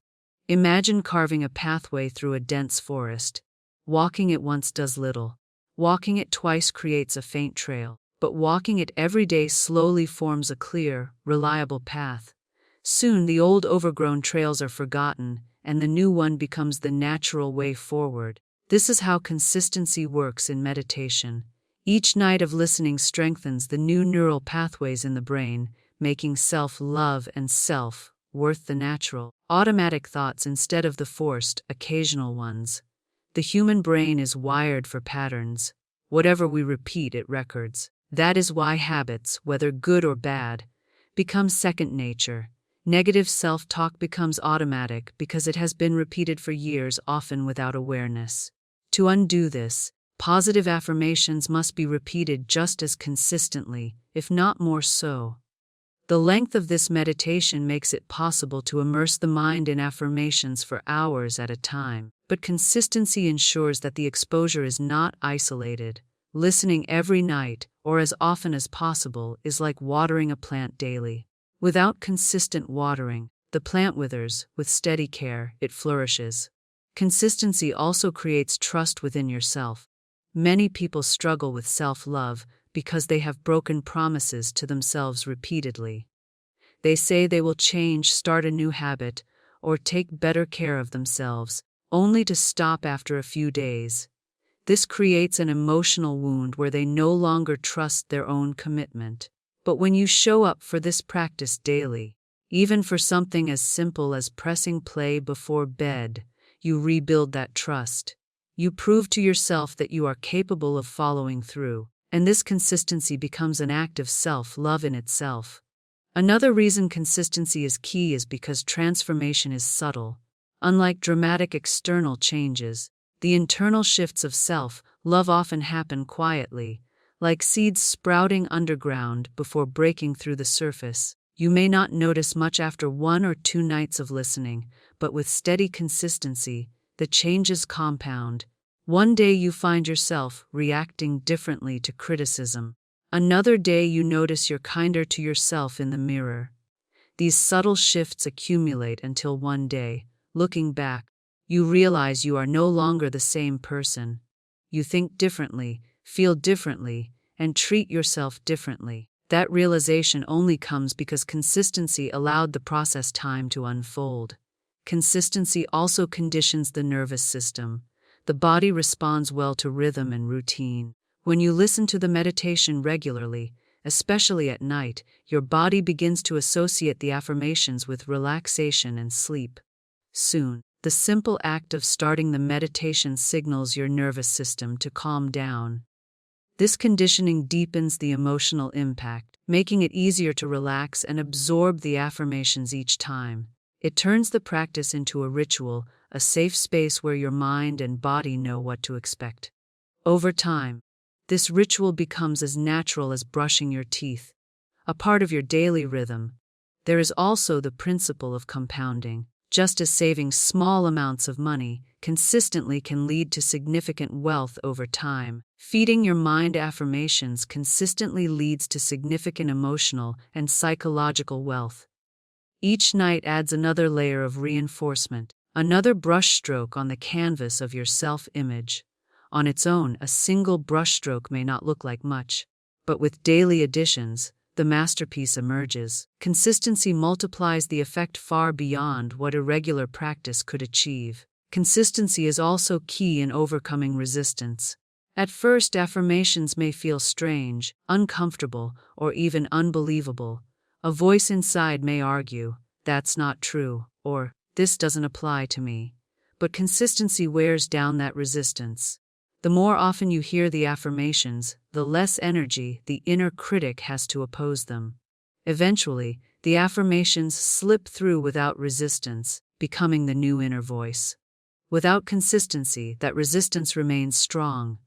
Imagine carving a pathway through a dense forest. Walking it once does little. Walking it twice creates a faint trail. but walking it every day slowly forms a clear, reliable path. Soon the old overgrown trails are forgotten, and the new one becomes the natural way forward. This is how consistency works in meditation. Each night of listening strengthens the new neural pathways in the brain, making self-love and self-worth the natural, automatic thoughts instead of the forced, occasional ones. The human brain is wired for patterns. Whatever we repeat, it records. That is why habits, whether good or bad, become second nature. Negative self-talk becomes automatic because it has been repeated for years, often without awareness. To undo this, positive affirmations must be repeated just as consistently, if not more so. The length of this meditation makes it possible to immerse the mind in affirmations for hours at a time, but consistency ensures that the exposure is not isolated. Listening every night, or as often as possible, is like watering a plant daily. Without consistent watering, the plant withers. With steady care, it flourishes. Consistency also creates trust within yourself. Many people struggle with self-love because they have broken promises to themselves repeatedly. They say they will change, start a new habit, or take better care of themselves, only to stop after a few days. This creates an emotional wound where they no longer trust their own commitment. But when you show up for this practice daily, even for something as simple as pressing play before bed, you rebuild that trust. You prove to yourself that you are capable of following through, and this consistency becomes an act of self-love in itself. Another reason consistency is key is because transformation is subtle. Unlike dramatic external changes, the internal shifts of self-love often happen quietly, like seeds sprouting underground before breaking through the surface. You may not notice much after 1 or 2 nights of listening, but with steady consistency, the changes compound. One day you find yourself reacting differently to criticism. Another day you notice you're kinder to yourself in the mirror. These subtle shifts accumulate until one day, looking back, you realize you are no longer the same person. You think differently, feel differently, and treat yourself differently. That realization only comes because consistency allowed the process time to unfold. Consistency also conditions the nervous system. The body responds well to rhythm and routine. When you listen to the meditation regularly, especially at night, your body begins to associate the affirmations with relaxation and sleep. Soon, the simple act of starting the meditation signals your nervous system to calm down. This conditioning deepens the emotional impact, making it easier to relax and absorb the affirmations each time. It turns the practice into a ritual, a safe space where your mind and body know what to expect. Over time, this ritual becomes as natural as brushing your teeth, a part of your daily rhythm. There is also the principle of compounding. Just as saving small amounts of money consistently can lead to significant wealth over time, feeding your mind affirmations consistently leads to significant emotional and psychological wealth. Each night adds another layer of reinforcement, another brushstroke on the canvas of your self-image. On its own, a single brushstroke may not look like much, but with daily additions, the masterpiece emerges. Consistency multiplies the effect far beyond what irregular practice could achieve. Consistency is also key in overcoming resistance. At first, affirmations may feel strange, uncomfortable, or even unbelievable. A voice inside may argue, "That's not true," or "This doesn't apply to me." But consistency wears down that resistance. The more often you hear the affirmations, the less energy the inner critic has to oppose them. Eventually, the affirmations slip through without resistance, becoming the new inner voice. Without consistency, that resistance remains strong.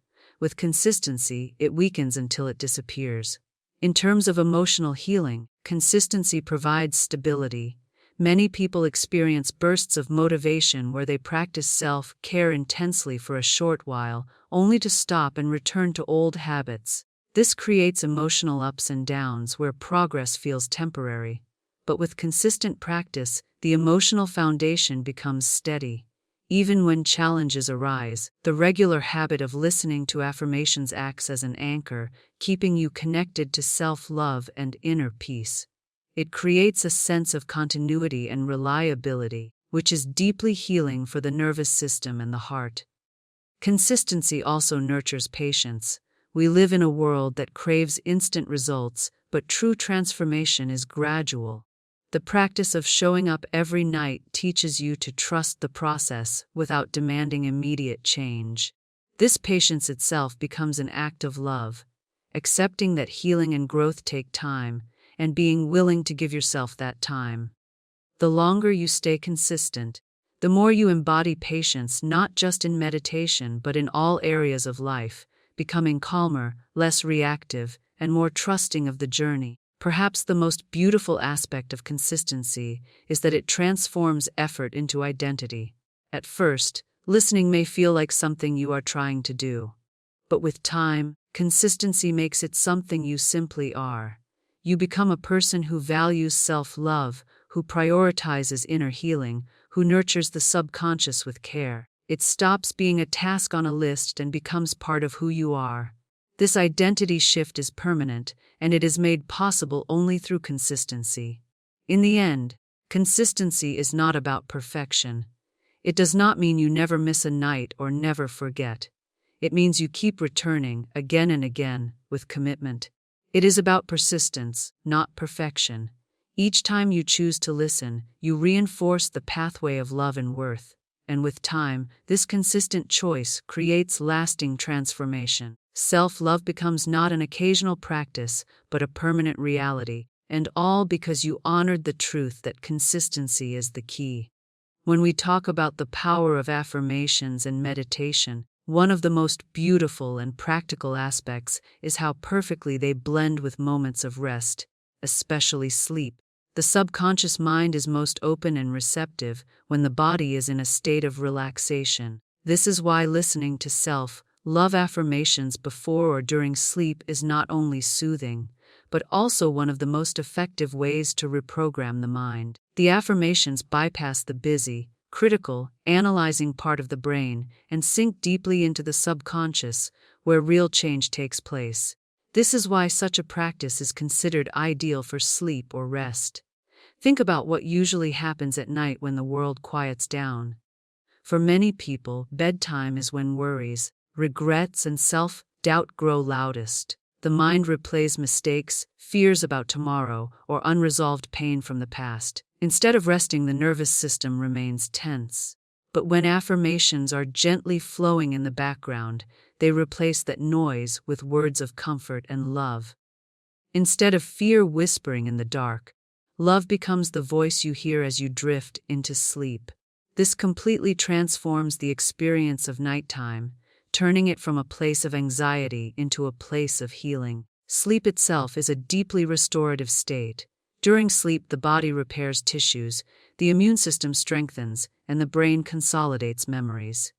With consistency, it weakens until it disappears. In terms of emotional healing, consistency provides stability. Many people experience bursts of motivation where they practice self-care intensely for a short while, only to stop and return to old habits. This creates emotional ups and downs where progress feels temporary. But with consistent practice, the emotional foundation becomes steady. even when challenges arise. The regular habit of listening to affirmations acts as an anchor, keeping you connected to self-love and inner peace. It creates a sense of continuity and reliability, which is deeply healing for the nervous system and the heart. Consistency also nurtures patience. We live in a world that craves instant results, but true transformation is gradual. The practice of showing up every night teaches you to trust the process without demanding immediate change. This patience itself becomes an act of love, accepting that healing and growth take time, and being willing to give yourself that time. The longer you stay consistent, the more you embody patience not just in meditation but in all areas of life, becoming calmer, less reactive, and more trusting of the journey. Perhaps the most beautiful aspect of consistency is that it transforms effort into identity. At first, listening may feel like something you are trying to do. But with time, consistency makes it something you simply are. You become a person who values self-love, who prioritizes inner healing, who nurtures the subconscious with care. It stops being a task on a list and becomes part of who you are. This identity shift is permanent, and it is made possible only through consistency. In the end, consistency is not about perfection. It does not mean you never miss a night or never forget. It means you keep returning again and again with commitment. It is about persistence, not perfection. Each time you choose to listen, you reinforce the pathway of love and worth. And with time, this consistent choice creates lasting transformation. Self-love becomes not an occasional practice, but a permanent reality, and all because you honored the truth that consistency is the key. When we talk about the power of affirmations and meditation, one of the most beautiful and practical aspects is how perfectly they blend with moments of rest, especially sleep. The subconscious mind is most open and receptive when the body is in a state of relaxation. This is why listening to self-love affirmations before or during sleep is not only soothing, but also one of the most effective ways to reprogram the mind. The affirmations bypass the busy, critical, analyzing part of the brain and sink deeply into the subconscious, where real change takes place. This is why such a practice is considered ideal for sleep or rest. Think about what usually happens at night when the world quiets down. For many people, bedtime is when worries, regrets, and self-doubt grow loudest. The mind replays mistakes, fears about tomorrow, or unresolved pain from the past. Instead of resting, the nervous system remains tense. But when affirmations are gently flowing in the background, they replace that noise with words of comfort and love. Instead of fear whispering in the dark, love becomes the voice you hear as you drift into sleep. This completely transforms the experience of nighttime, turning it from a place of anxiety into a place of healing. Sleep itself is a deeply restorative state. During sleep, the body repairs tissues, the immune system strengthens, and the brain consolidates memories.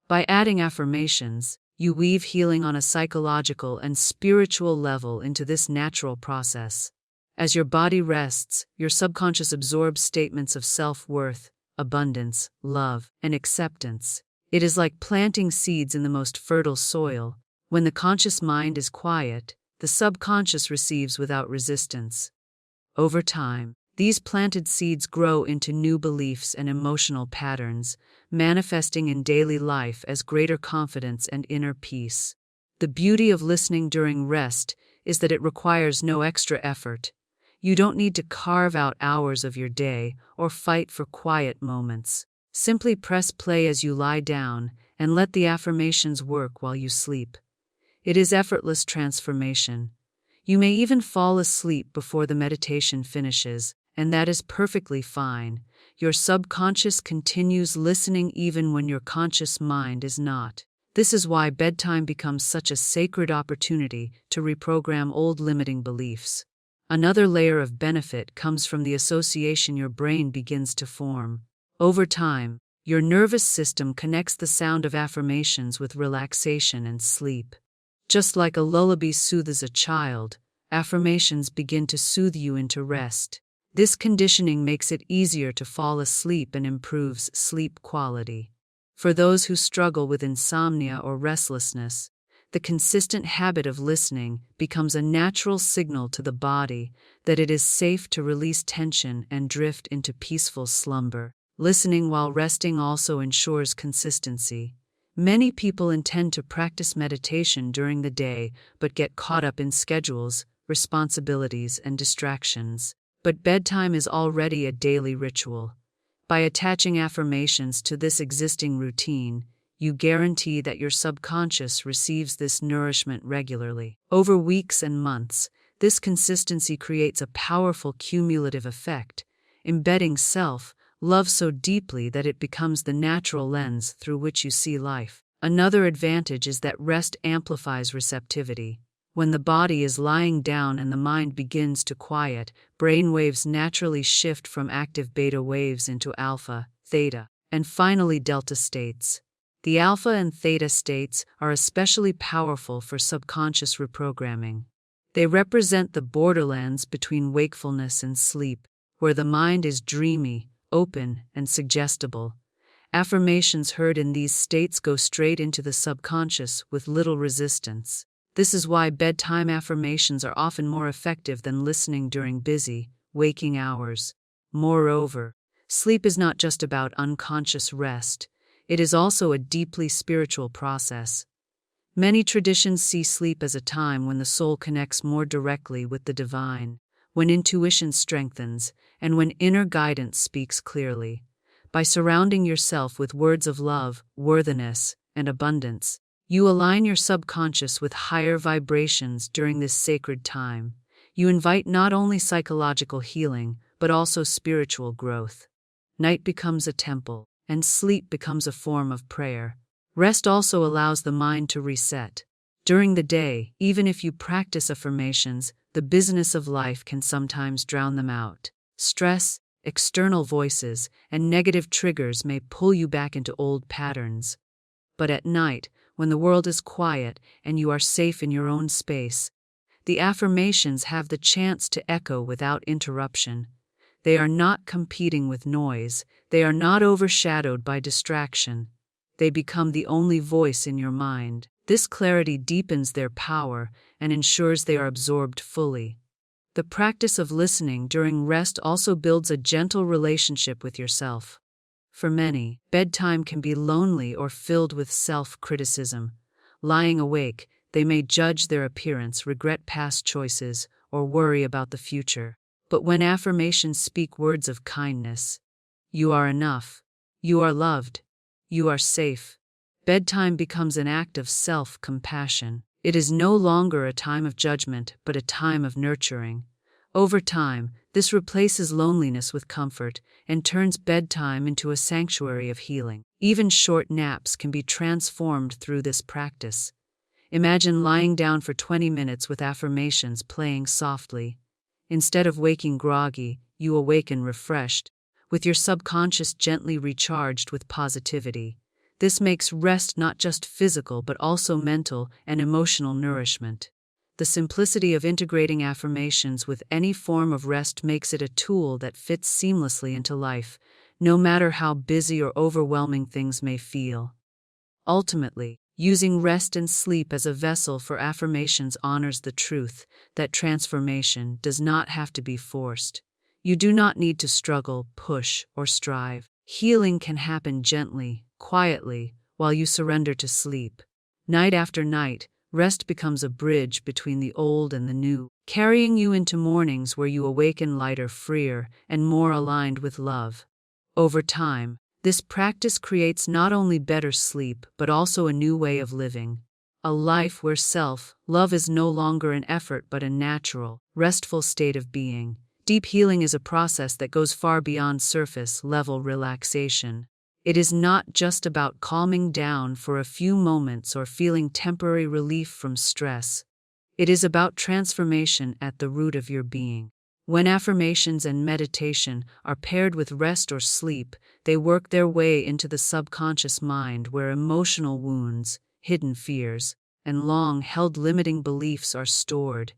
By adding affirmations, you weave healing on a psychological and spiritual level into this natural process. As your body rests, your subconscious absorbs statements of self-worth, abundance, love, and acceptance. It is like planting seeds in the most fertile soil. When the conscious mind is quiet, the subconscious receives without resistance. Over time, these planted seeds grow into new beliefs and emotional patterns, manifesting in daily life as greater confidence and inner peace. The beauty of listening during rest is that it requires no extra effort. You don't need to carve out hours of your day or fight for quiet moments. Simply press play as you lie down and let the affirmations work while you sleep. It is effortless transformation. You may even fall asleep before the meditation finishes, and that is perfectly fine. Your subconscious continues listening even when your conscious mind is not. This is why bedtime becomes such a sacred opportunity to reprogram old limiting beliefs. Another layer of benefit comes from the association your brain begins to form. Over time, your nervous system connects the sound of affirmations with relaxation and sleep. Just like a lullaby soothes a child, affirmations begin to soothe you into rest. This conditioning makes it easier to fall asleep and improves sleep quality. For those who struggle with insomnia or restlessness, the consistent habit of listening becomes a natural signal to the body that it is safe to release tension and drift into peaceful slumber. Listening while resting also ensures consistency. Many people intend to practice meditation during the day but get caught up in schedules, responsibilities, and distractions. But bedtime is already a daily ritual. By attaching affirmations to this existing routine, you guarantee that your subconscious receives this nourishment regularly. Over weeks and months, this consistency creates a powerful cumulative effect, embedding self-love so deeply that it becomes the natural lens through which you see life. Another advantage is that rest amplifies receptivity. When the body is lying down and the mind begins to quiet, brain waves naturally shift from active beta waves into alpha, theta, and finally delta states. The alpha and theta states are especially powerful for subconscious reprogramming. They represent the borderlands between wakefulness and sleep, where the mind is dreamy, open, and suggestible. Affirmations heard in these states go straight into the subconscious with little resistance. This is why bedtime affirmations are often more effective than listening during busy, waking hours. Moreover, sleep is not just about unconscious rest, it is also a deeply spiritual process. Many traditions see sleep as a time when the soul connects more directly with the divine, when intuition strengthens, and when inner guidance speaks clearly. By surrounding yourself with words of love, worthiness, and abundance, you align your subconscious with higher vibrations during this sacred time. You invite not only psychological healing, but also spiritual growth. Night becomes a temple, and sleep becomes a form of prayer. Rest also allows the mind to reset. During the day, even if you practice affirmations, the business of life can sometimes drown them out. Stress, external voices, and negative triggers may pull you back into old patterns. But at night, when the world is quiet and you are safe in your own space, the affirmations have the chance to echo without interruption. They are not competing with noise, they are not overshadowed by distraction. They become the only voice in your mind. This clarity deepens their power and ensures they are absorbed fully. The practice of listening during rest also builds a gentle relationship with yourself. For many, bedtime can be lonely or filled with self-criticism. Lying awake, they may judge their appearance, regret past choices, or worry about the future. But when affirmations speak words of kindness, you are enough, you are loved, you are safe, bedtime becomes an act of self-compassion. It is no longer a time of judgment, but a time of nurturing. Over time, this replaces loneliness with comfort and turns bedtime into a sanctuary of healing. Even short naps can be transformed through this practice. Imagine lying down for 20 minutes with affirmations playing softly. Instead of waking groggy, you awaken refreshed, with your subconscious gently recharged with positivity. This makes rest not just physical but also mental and emotional nourishment. The simplicity of integrating affirmations with any form of rest makes it a tool that fits seamlessly into life, no matter how busy or overwhelming things may feel. Ultimately, using rest and sleep as a vessel for affirmations honors the truth that transformation does not have to be forced. You do not need to struggle, push, or strive. Healing can happen gently, quietly, while you surrender to sleep. Night after night, rest becomes a bridge between the old and the new, carrying you into mornings where you awaken lighter, freer, and more aligned with love. Over time, this practice creates not only better sleep but also a new way of living, a life where self-love is no longer an effort but a natural, restful state of being. Deep healing is a process that goes far beyond surface-level relaxation. It is not just about calming down for a few moments or feeling temporary relief from stress. It is about transformation at the root of your being. When affirmations and meditation are paired with rest or sleep, they work their way into the subconscious mind where emotional wounds, hidden fears, and long-held limiting beliefs are stored.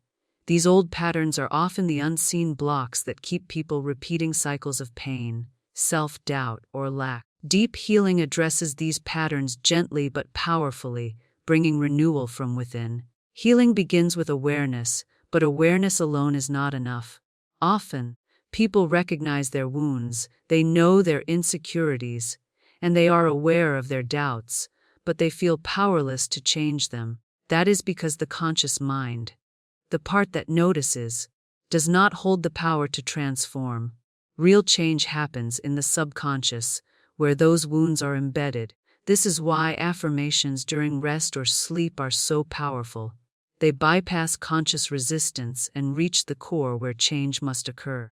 These old patterns are often the unseen blocks that keep people repeating cycles of pain, self-doubt, or lack. Deep healing addresses these patterns gently but powerfully, bringing renewal from within. Healing begins with awareness, but awareness alone is not enough. Often, people recognize their wounds, they know their insecurities, and they are aware of their doubts, but they feel powerless to change them. That is because the conscious mind, the part that notices, does not hold the power to transform. Real change happens in the subconscious, where those wounds are embedded. This is why affirmations during rest or sleep are so powerful. They bypass conscious resistance and reach the core where change must occur.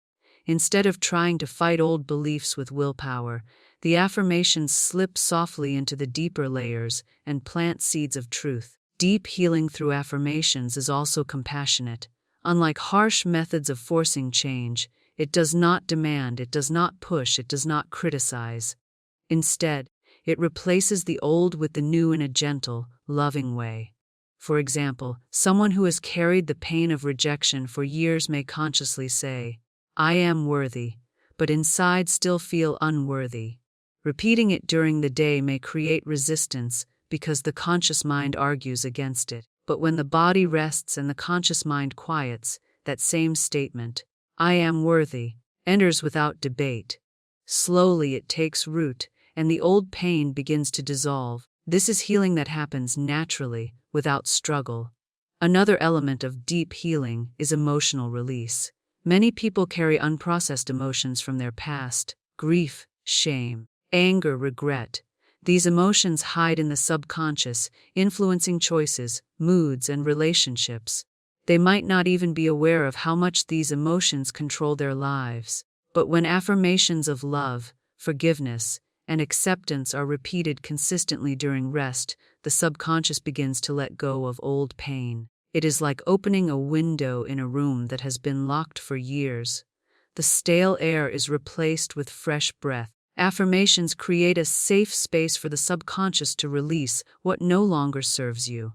Instead of trying to fight old beliefs with willpower, the affirmations slip softly into the deeper layers and plant seeds of truth. Deep healing through affirmations is also compassionate. Unlike harsh methods of forcing change, it does not demand, it does not push, it does not criticize. Instead, it replaces the old with the new in a gentle, loving way. For example, someone who has carried the pain of rejection for years may consciously say, "I am worthy," but inside still feel unworthy. Repeating it during the day may create resistance because the conscious mind argues against it. But when the body rests and the conscious mind quiets, that same statement, "I am worthy," enters without debate. Slowly it takes root, and the old pain begins to dissolve. This is healing that happens naturally, without struggle. Another element of deep healing is emotional release. Many people carry unprocessed emotions from their past: grief, shame, anger, regret. These emotions hide in the subconscious, influencing choices, moods, and relationships. They might not even be aware of how much these emotions control their lives. But when affirmations of love, forgiveness, and acceptance are repeated consistently during rest, the subconscious begins to let go of old pain. It is like opening a window in a room that has been locked for years. The stale air is replaced with fresh breath. Affirmations create a safe space for the subconscious to release what no longer serves you.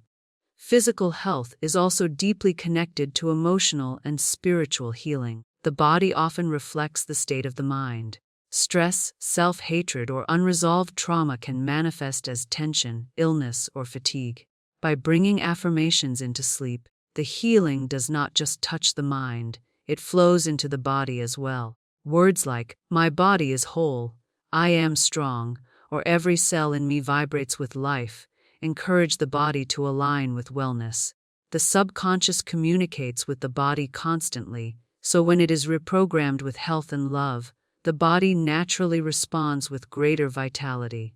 Physical health is also deeply connected to emotional and spiritual healing. The body often reflects the state of the mind. Stress, self-hatred, or unresolved trauma can manifest as tension, illness, or fatigue. By bringing affirmations into sleep, the healing does not just touch the mind, it flows into the body as well. Words like, "My body is whole," "I am strong," or "every cell in me vibrates with life," encourage the body to align with wellness. The subconscious communicates with the body constantly, so when it is reprogrammed with health and love, the body naturally responds with greater vitality.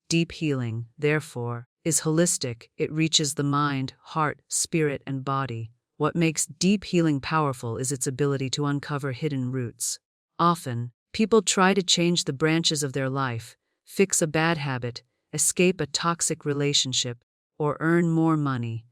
Deep healing, therefore, is holistic. It reaches the mind, heart, spirit, and body. What makes deep healing powerful is its ability to uncover hidden roots. Often, people try to change the branches of their life, fix a bad habit, escape a toxic relationship, or earn more money,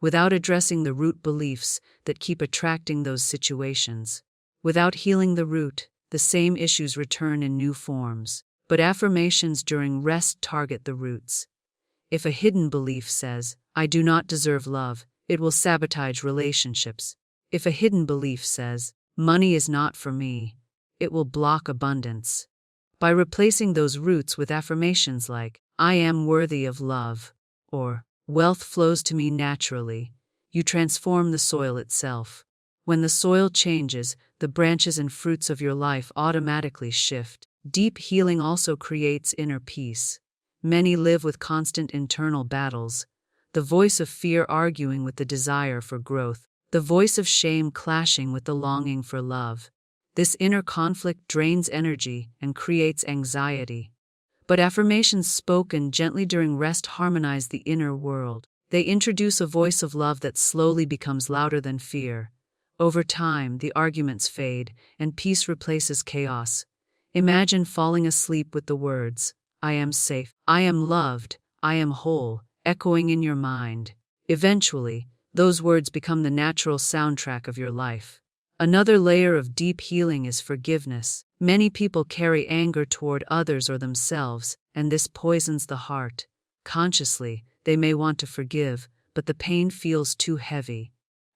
without addressing the root beliefs that keep attracting those situations. Without healing the root, the same issues return in new forms. But affirmations during rest target the roots. If a hidden belief says, "I do not deserve love," it will sabotage relationships. If a hidden belief says, "Money is not for me," it will block abundance. By replacing those roots with affirmations like, "I am worthy of love," or "Wealth flows to me naturally," you transform the soil itself. When the soil changes, the branches and fruits of your life automatically shift. Deep healing also creates inner peace. Many live with constant internal battles, the voice of fear arguing with the desire for growth, the voice of shame clashing with the longing for love. This inner conflict drains energy and creates anxiety. But affirmations spoken gently during rest harmonize the inner world. They introduce a voice of love that slowly becomes louder than fear. Over time, the arguments fade, and peace replaces chaos. Imagine falling asleep with the words, "I am safe, I am loved, I am whole," echoing in your mind. Eventually, those words become the natural soundtrack of your life. Another layer of deep healing is forgiveness. Many people carry anger toward others or themselves, and this poisons the heart. Consciously, they may want to forgive, but the pain feels too heavy.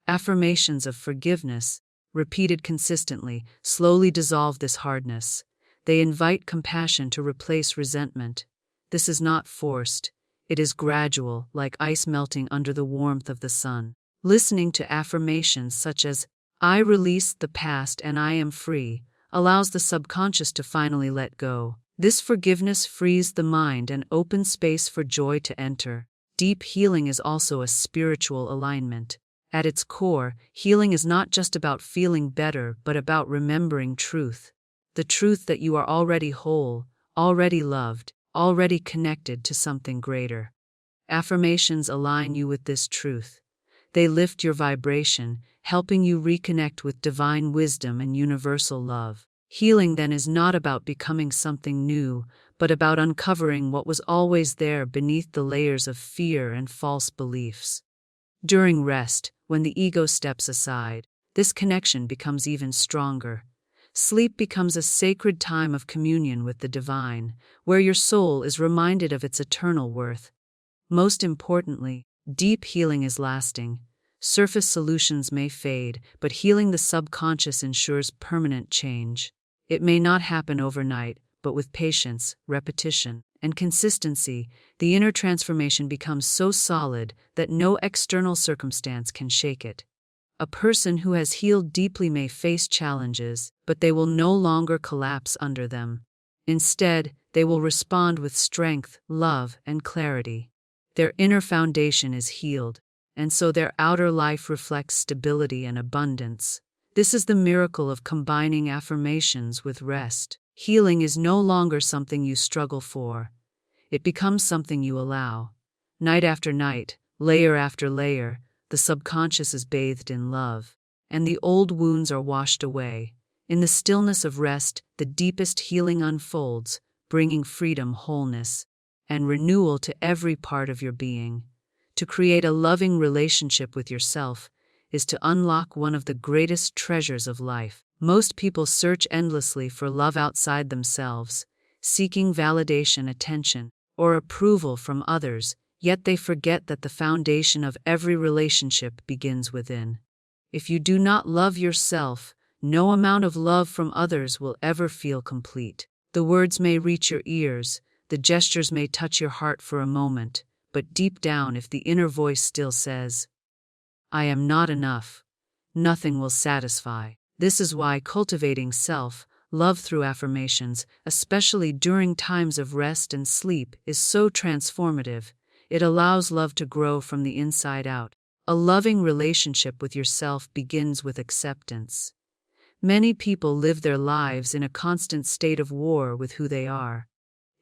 Affirmations of forgiveness, repeated consistently, slowly dissolve this hardness. They invite compassion to replace resentment. This is not forced. It is gradual, like ice melting under the warmth of the sun. Listening to affirmations such as, "I release the past and I am free," allows the subconscious to finally let go. This forgiveness frees the mind and opens space for joy to enter. Deep healing is also a spiritual alignment. At its core, healing is not just about feeling better, but about remembering truth. The truth that you are already whole, already loved, already connected to something greater. Affirmations align you with this truth. They lift your vibration, helping you reconnect with divine wisdom and universal love. Healing then is not about becoming something new, but about uncovering what was always there beneath the layers of fear and false beliefs. During rest, when the ego steps aside, this connection becomes even stronger. Sleep becomes a sacred time of communion with the divine, where your soul is reminded of its eternal worth. Most importantly, deep healing is lasting. Surface solutions may fade, but healing the subconscious ensures permanent change. It may not happen overnight, but with patience, repetition, and consistency, the inner transformation becomes so solid that no external circumstance can shake it. A person who has healed deeply may face challenges, but they will no longer collapse under them. Instead, they will respond with strength, love, and clarity. Their inner foundation is healed, and so their outer life reflects stability and abundance. This is the miracle of combining affirmations with rest. Healing is no longer something you struggle for. It becomes something you allow. Night after night, layer after layer, the subconscious is bathed in love, and the old wounds are washed away. In the stillness of rest, the deepest healing unfolds, bringing freedom, wholeness, and renewal to every part of your being. To create a loving relationship with yourself is to unlock one of the greatest treasures of life. Most people search endlessly for love outside themselves, seeking validation, attention, or approval from others, yet they forget that the foundation of every relationship begins within. If you do not love yourself, no amount of love from others will ever feel complete. The words may reach your ears, the gestures may touch your heart for a moment, but deep down, if the inner voice still says, "I am not enough," nothing will satisfy. This is why cultivating self-love through affirmations, especially during times of rest and sleep, is so transformative. It allows love to grow from the inside out. A loving relationship with yourself begins with acceptance. Many people live their lives in a constant state of war with who they are.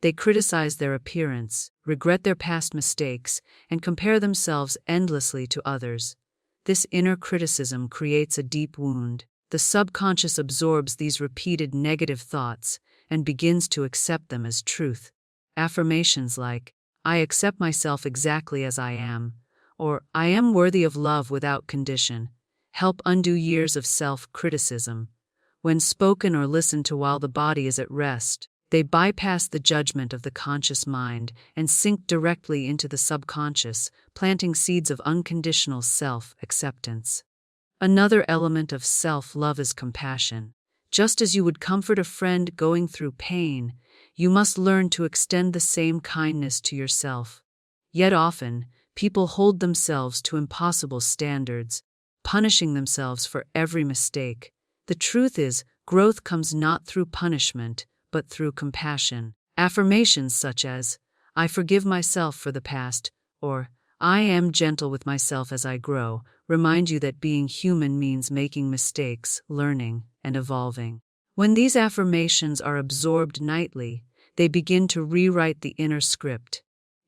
They criticize their appearance, regret their past mistakes, and compare themselves endlessly to others. This inner criticism creates a deep wound. The subconscious absorbs these repeated negative thoughts and begins to accept them as truth. Affirmations like, "I accept myself exactly as I am," or "I am worthy of love without condition," help undo years of self-criticism. When spoken or listened to while the body is at rest, they bypass the judgment of the conscious mind and sink directly into the subconscious, planting seeds of unconditional self-acceptance. Another element of self-love is compassion. Just as you would comfort a friend going through pain, you must learn to extend the same kindness to yourself. Yet often, people hold themselves to impossible standards, punishing themselves for every mistake. The truth is, growth comes not through punishment, but through compassion. Affirmations such as, "I forgive myself for the past," or "I am gentle with myself as I grow," remind you that being human means making mistakes, learning, and evolving. When these affirmations are absorbed nightly, they begin to rewrite the inner script.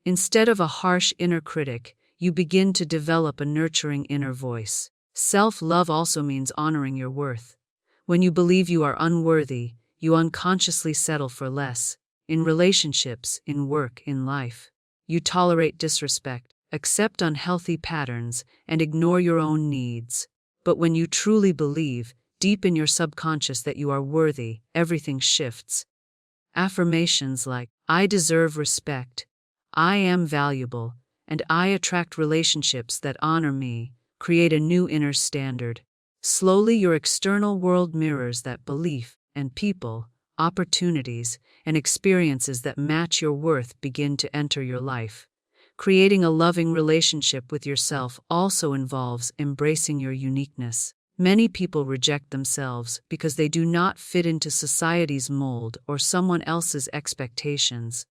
Instead of a harsh inner critic, you begin to develop a nurturing inner voice. Self-love also means honoring your worth. When you believe you are unworthy, you unconsciously settle for less. In relationships, in work, in life. You tolerate disrespect, accept unhealthy patterns, and ignore your own needs. But when you truly believe, deep in your subconscious, that you are worthy, everything shifts. Affirmations like, "I deserve respect," "I am valuable," and "I attract relationships that honor me," create a new inner standard. Slowly, your external world mirrors that belief, and people, opportunities, and experiences that match your worth begin to enter your life. Creating a loving relationship with yourself also involves embracing your uniqueness. Many people reject themselves because they do not fit into society's mold or someone else's expectations.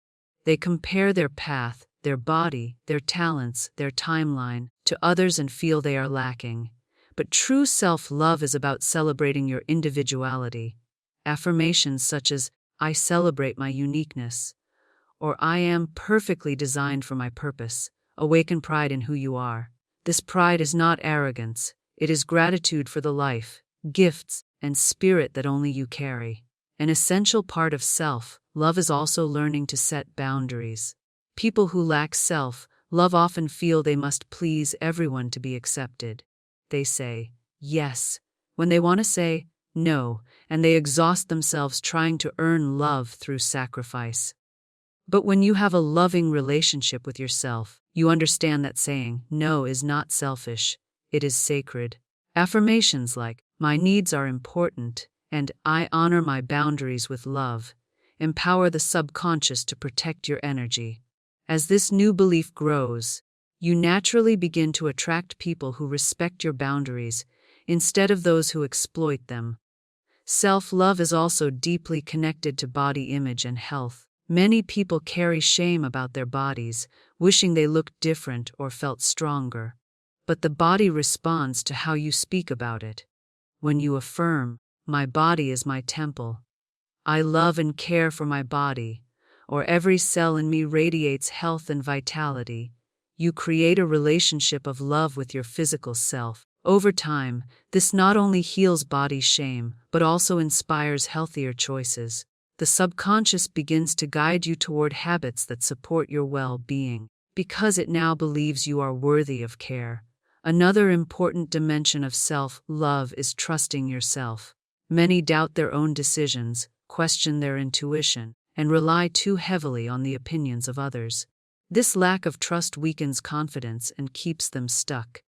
They compare their path, their body, their talents, their timeline to others and feel they are lacking. But true self-love is about celebrating your individuality. Affirmations such as, "I celebrate my uniqueness," or "I am perfectly designed for my purpose," awaken pride in who you are. This pride is not arrogance, it is gratitude for the life, gifts, and spirit that only you carry. An essential part of self-love is also learning to set boundaries. People who lack self-love often feel they must please everyone to be accepted. They say yes when they want to say no, and they exhaust themselves trying to earn love through sacrifice. But when you have a loving relationship with yourself, you understand that saying no is not selfish, it is sacred. Affirmations like, "My needs are important," and "I honor my boundaries with love," empower the subconscious to protect your energy. As this new belief grows, you naturally begin to attract people who respect your boundaries instead of those who exploit them. Self-love is also deeply connected to body image and health. Many people carry shame about their bodies, wishing they looked different or felt stronger. But the body responds to how you speak about it. When you affirm, "My body is my temple," "I love and care for my body," or "Every cell in me radiates health and vitality," you create a relationship of love with your physical self. Over time, this not only heals body shame, but also inspires healthier choices. The subconscious begins to guide you toward habits that support your well-being, because it now believes you are worthy of care. Another important dimension of self-love is trusting yourself. Many doubt their own decisions, question their intuition, and rely too heavily on the opinions of others. This lack of trust weakens confidence and keeps them stuck.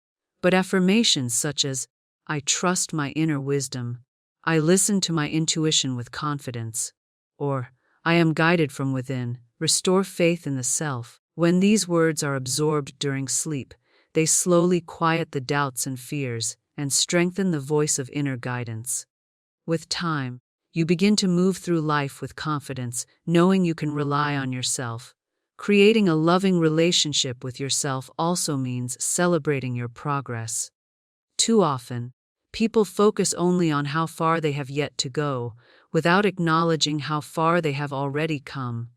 But affirmations such as, "I trust my inner wisdom," "I listen to my intuition with confidence," or "I am guided from within," restore faith in the self. When these words are absorbed during sleep, they slowly quiet the doubts and fears and strengthen the voice of inner guidance. With time, you begin to move through life with confidence, knowing you can rely on yourself. Creating a loving relationship with yourself also means celebrating your progress. Too often, people focus only on how far they have yet to go, without acknowledging how far they have already come.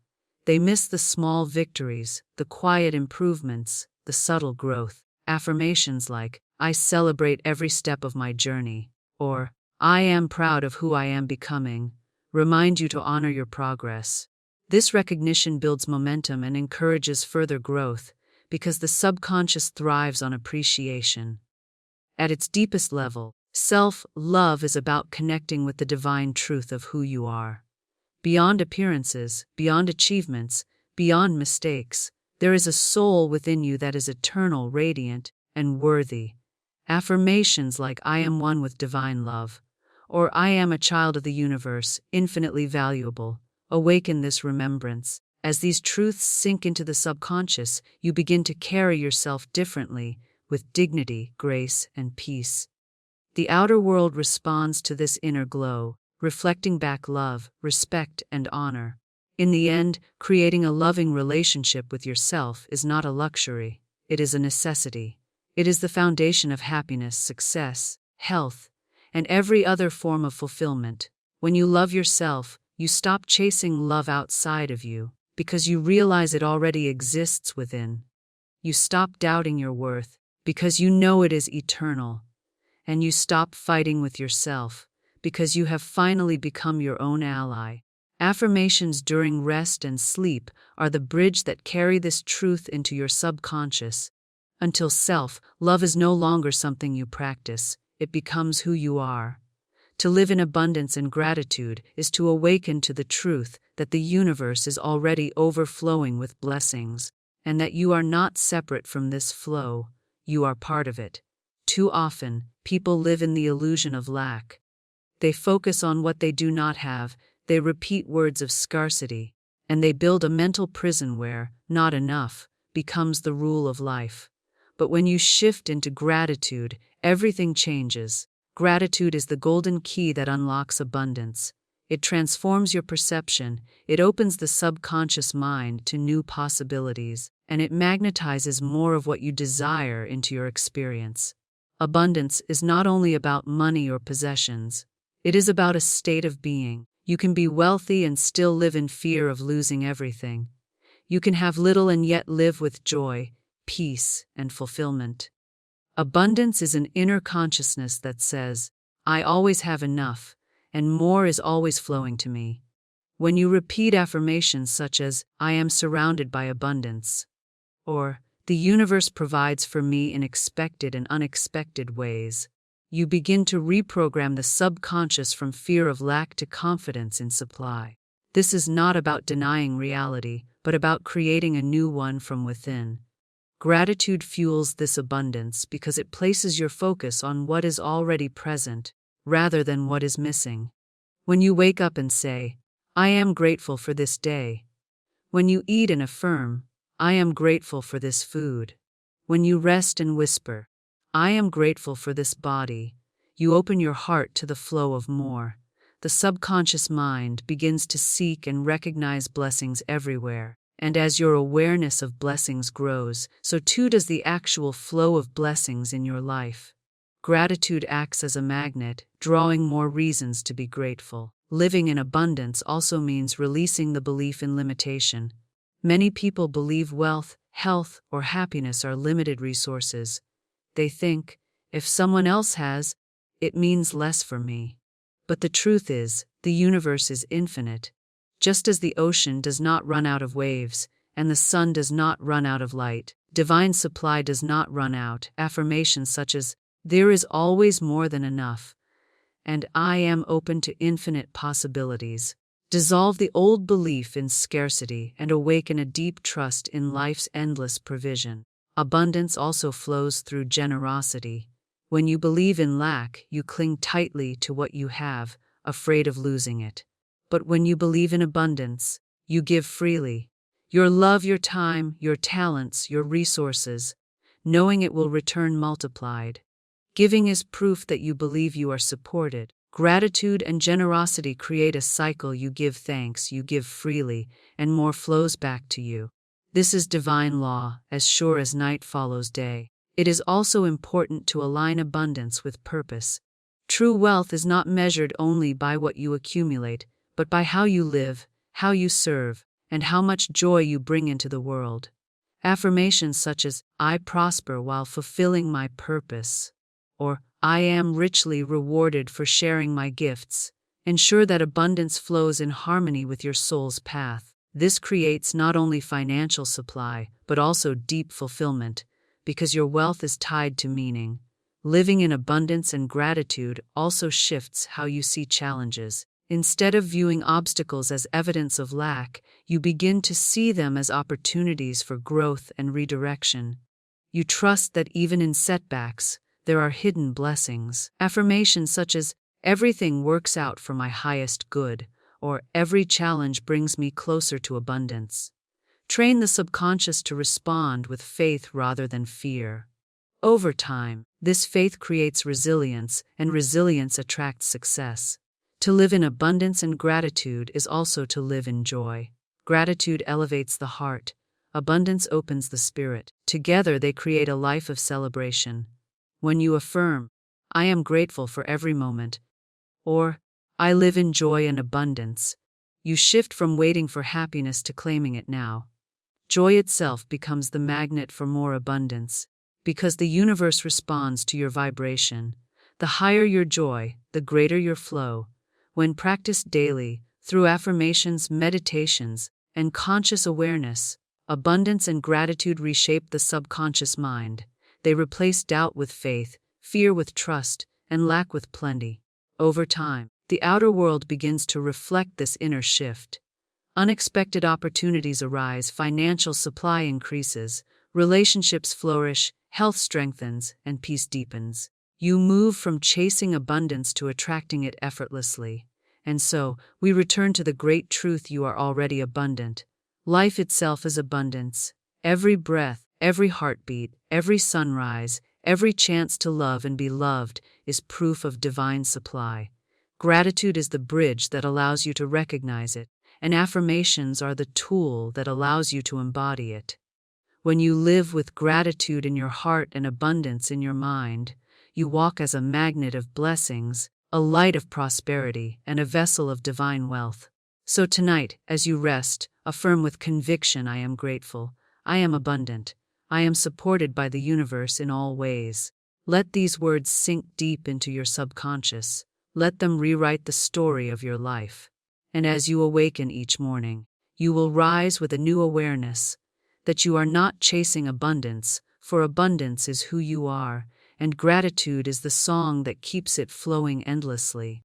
They miss the small victories, the quiet improvements, the subtle growth. Affirmations like, "I celebrate every step of my journey," or "I am proud of who I am becoming," remind you to honor your progress. This recognition builds momentum and encourages further growth, because the subconscious thrives on appreciation. At its deepest level, self-love is about connecting with the divine truth of who you are. Beyond appearances, beyond achievements, beyond mistakes, there is a soul within you that is eternal, radiant, and worthy. Affirmations like, "I am one with divine love," or "I am a child of the universe, infinitely valuable," awaken this remembrance. As these truths sink into the subconscious, you begin to carry yourself differently, with dignity, grace, and peace. The outer world responds to this inner glow, reflecting back love, respect, and honor. In the end, creating a loving relationship with yourself is not a luxury, it is a necessity. It is the foundation of happiness, success, health, and every other form of fulfillment. When you love yourself, you stop chasing love outside of you, because you realize it already exists within. You stop doubting your worth, because you know it is eternal. And you stop fighting with yourself, because you have finally become your own ally. Affirmations during rest and sleep are the bridge that carry this truth into your subconscious. Until self-love is no longer something you practice, it becomes who you are. To live in abundance and gratitude is to awaken to the truth that the universe is already overflowing with blessings, and that you are not separate from this flow, you are part of it. Too often, people live in the illusion of lack. They focus on what they do not have, They repeat words of scarcity, and they build a mental prison where not enough becomes the rule of life. But when you shift into gratitude, everything changes. Gratitude is the golden key that unlocks abundance. It transforms your perception, it opens the subconscious mind to new possibilities, and it magnetizes more of what you desire into your experience. Abundance is not only about money or possessions, it is about a state of being. You can be wealthy and still live in fear of losing everything. You can have little and yet live with joy, peace, and fulfillment. Abundance is an inner consciousness that says, I always have enough, and more is always flowing to me. When you repeat affirmations such as, I am surrounded by abundance, or the universe provides for me in expected and unexpected ways, you begin to reprogram the subconscious from fear of lack to confidence in supply. This is not about denying reality, but about creating a new one from within. Gratitude fuels this abundance because it places your focus on what is already present, rather than what is missing. When you wake up and say, I am grateful for this day. When you eat and affirm, I am grateful for this food. When you rest and whisper, I am grateful for this body, you open your heart to the flow of more. The subconscious mind begins to seek and recognize blessings everywhere. And as your awareness of blessings grows, so too does the actual flow of blessings in your life. Gratitude acts as a magnet, drawing more reasons to be grateful. Living in abundance also means releasing the belief in limitation. Many people believe wealth, health, or happiness are limited resources. They think, if someone else has, it means less for me. But the truth is, the universe is infinite. Just as the ocean does not run out of waves, and the sun does not run out of light, divine supply does not run out. Affirmations such as, there is always more than enough, and I am open to infinite possibilities, dissolve the old belief in scarcity and awaken a deep trust in life's endless provision. Abundance also flows through generosity. When you believe in lack, you cling tightly to what you have, afraid of losing it. But when you believe in abundance, you give freely. Your love, your time, your talents, your resources, knowing it will return multiplied. Giving is proof that you believe you are supported. Gratitude and generosity create a cycle. You give thanks, you give freely, and more flows back to you. This is divine law, as sure as night follows day. It is also important to align abundance with purpose. True wealth is not measured only by what you accumulate, but by how you live, how you serve, and how much joy you bring into the world. Affirmations such as, I prosper while fulfilling my purpose, or I am richly rewarded for sharing my gifts, ensure that abundance flows in harmony with your soul's path. This creates not only financial supply, but also deep fulfillment, because your wealth is tied to meaning. Living in abundance and gratitude also shifts how you see challenges. Instead of viewing obstacles as evidence of lack, you begin to see them as opportunities for growth and redirection. You trust that even in setbacks, there are hidden blessings. Affirmations such as, everything works out for my highest good, or every challenge brings me closer to abundance. Train the subconscious to respond with faith rather than fear. Over time, this faith creates resilience, and resilience attracts success. To live in abundance and gratitude is also to live in joy. Gratitude elevates the heart. Abundance opens the spirit. Together they create a life of celebration. When you affirm, I am grateful for every moment, or I live in joy and abundance, you shift from waiting for happiness to claiming it now. Joy itself becomes the magnet for more abundance, because the universe responds to your vibration. The higher your joy, the greater your flow. When practiced daily, through affirmations, meditations, and conscious awareness, abundance and gratitude reshape the subconscious mind. They replace doubt with faith, fear with trust, and lack with plenty. Over time, the outer world begins to reflect this inner shift. Unexpected opportunities arise, financial supply increases, relationships flourish, health strengthens, and peace deepens. You move from chasing abundance to attracting it effortlessly. And so, we return to the great truth: you are already abundant. Life itself is abundance. Every breath, every heartbeat, every sunrise, every chance to love and be loved is proof of divine supply. Gratitude is the bridge that allows you to recognize it, and affirmations are the tool that allows you to embody it. When you live with gratitude in your heart and abundance in your mind, you walk as a magnet of blessings, a light of prosperity, and a vessel of divine wealth. So tonight, as you rest, affirm with conviction: I am grateful, I am abundant, I am supported by the universe in all ways. Let these words sink deep into your subconscious. Let them rewrite the story of your life. And as you awaken each morning, you will rise with a new awareness that you are not chasing abundance, for abundance is who you are, and gratitude is the song that keeps it flowing endlessly.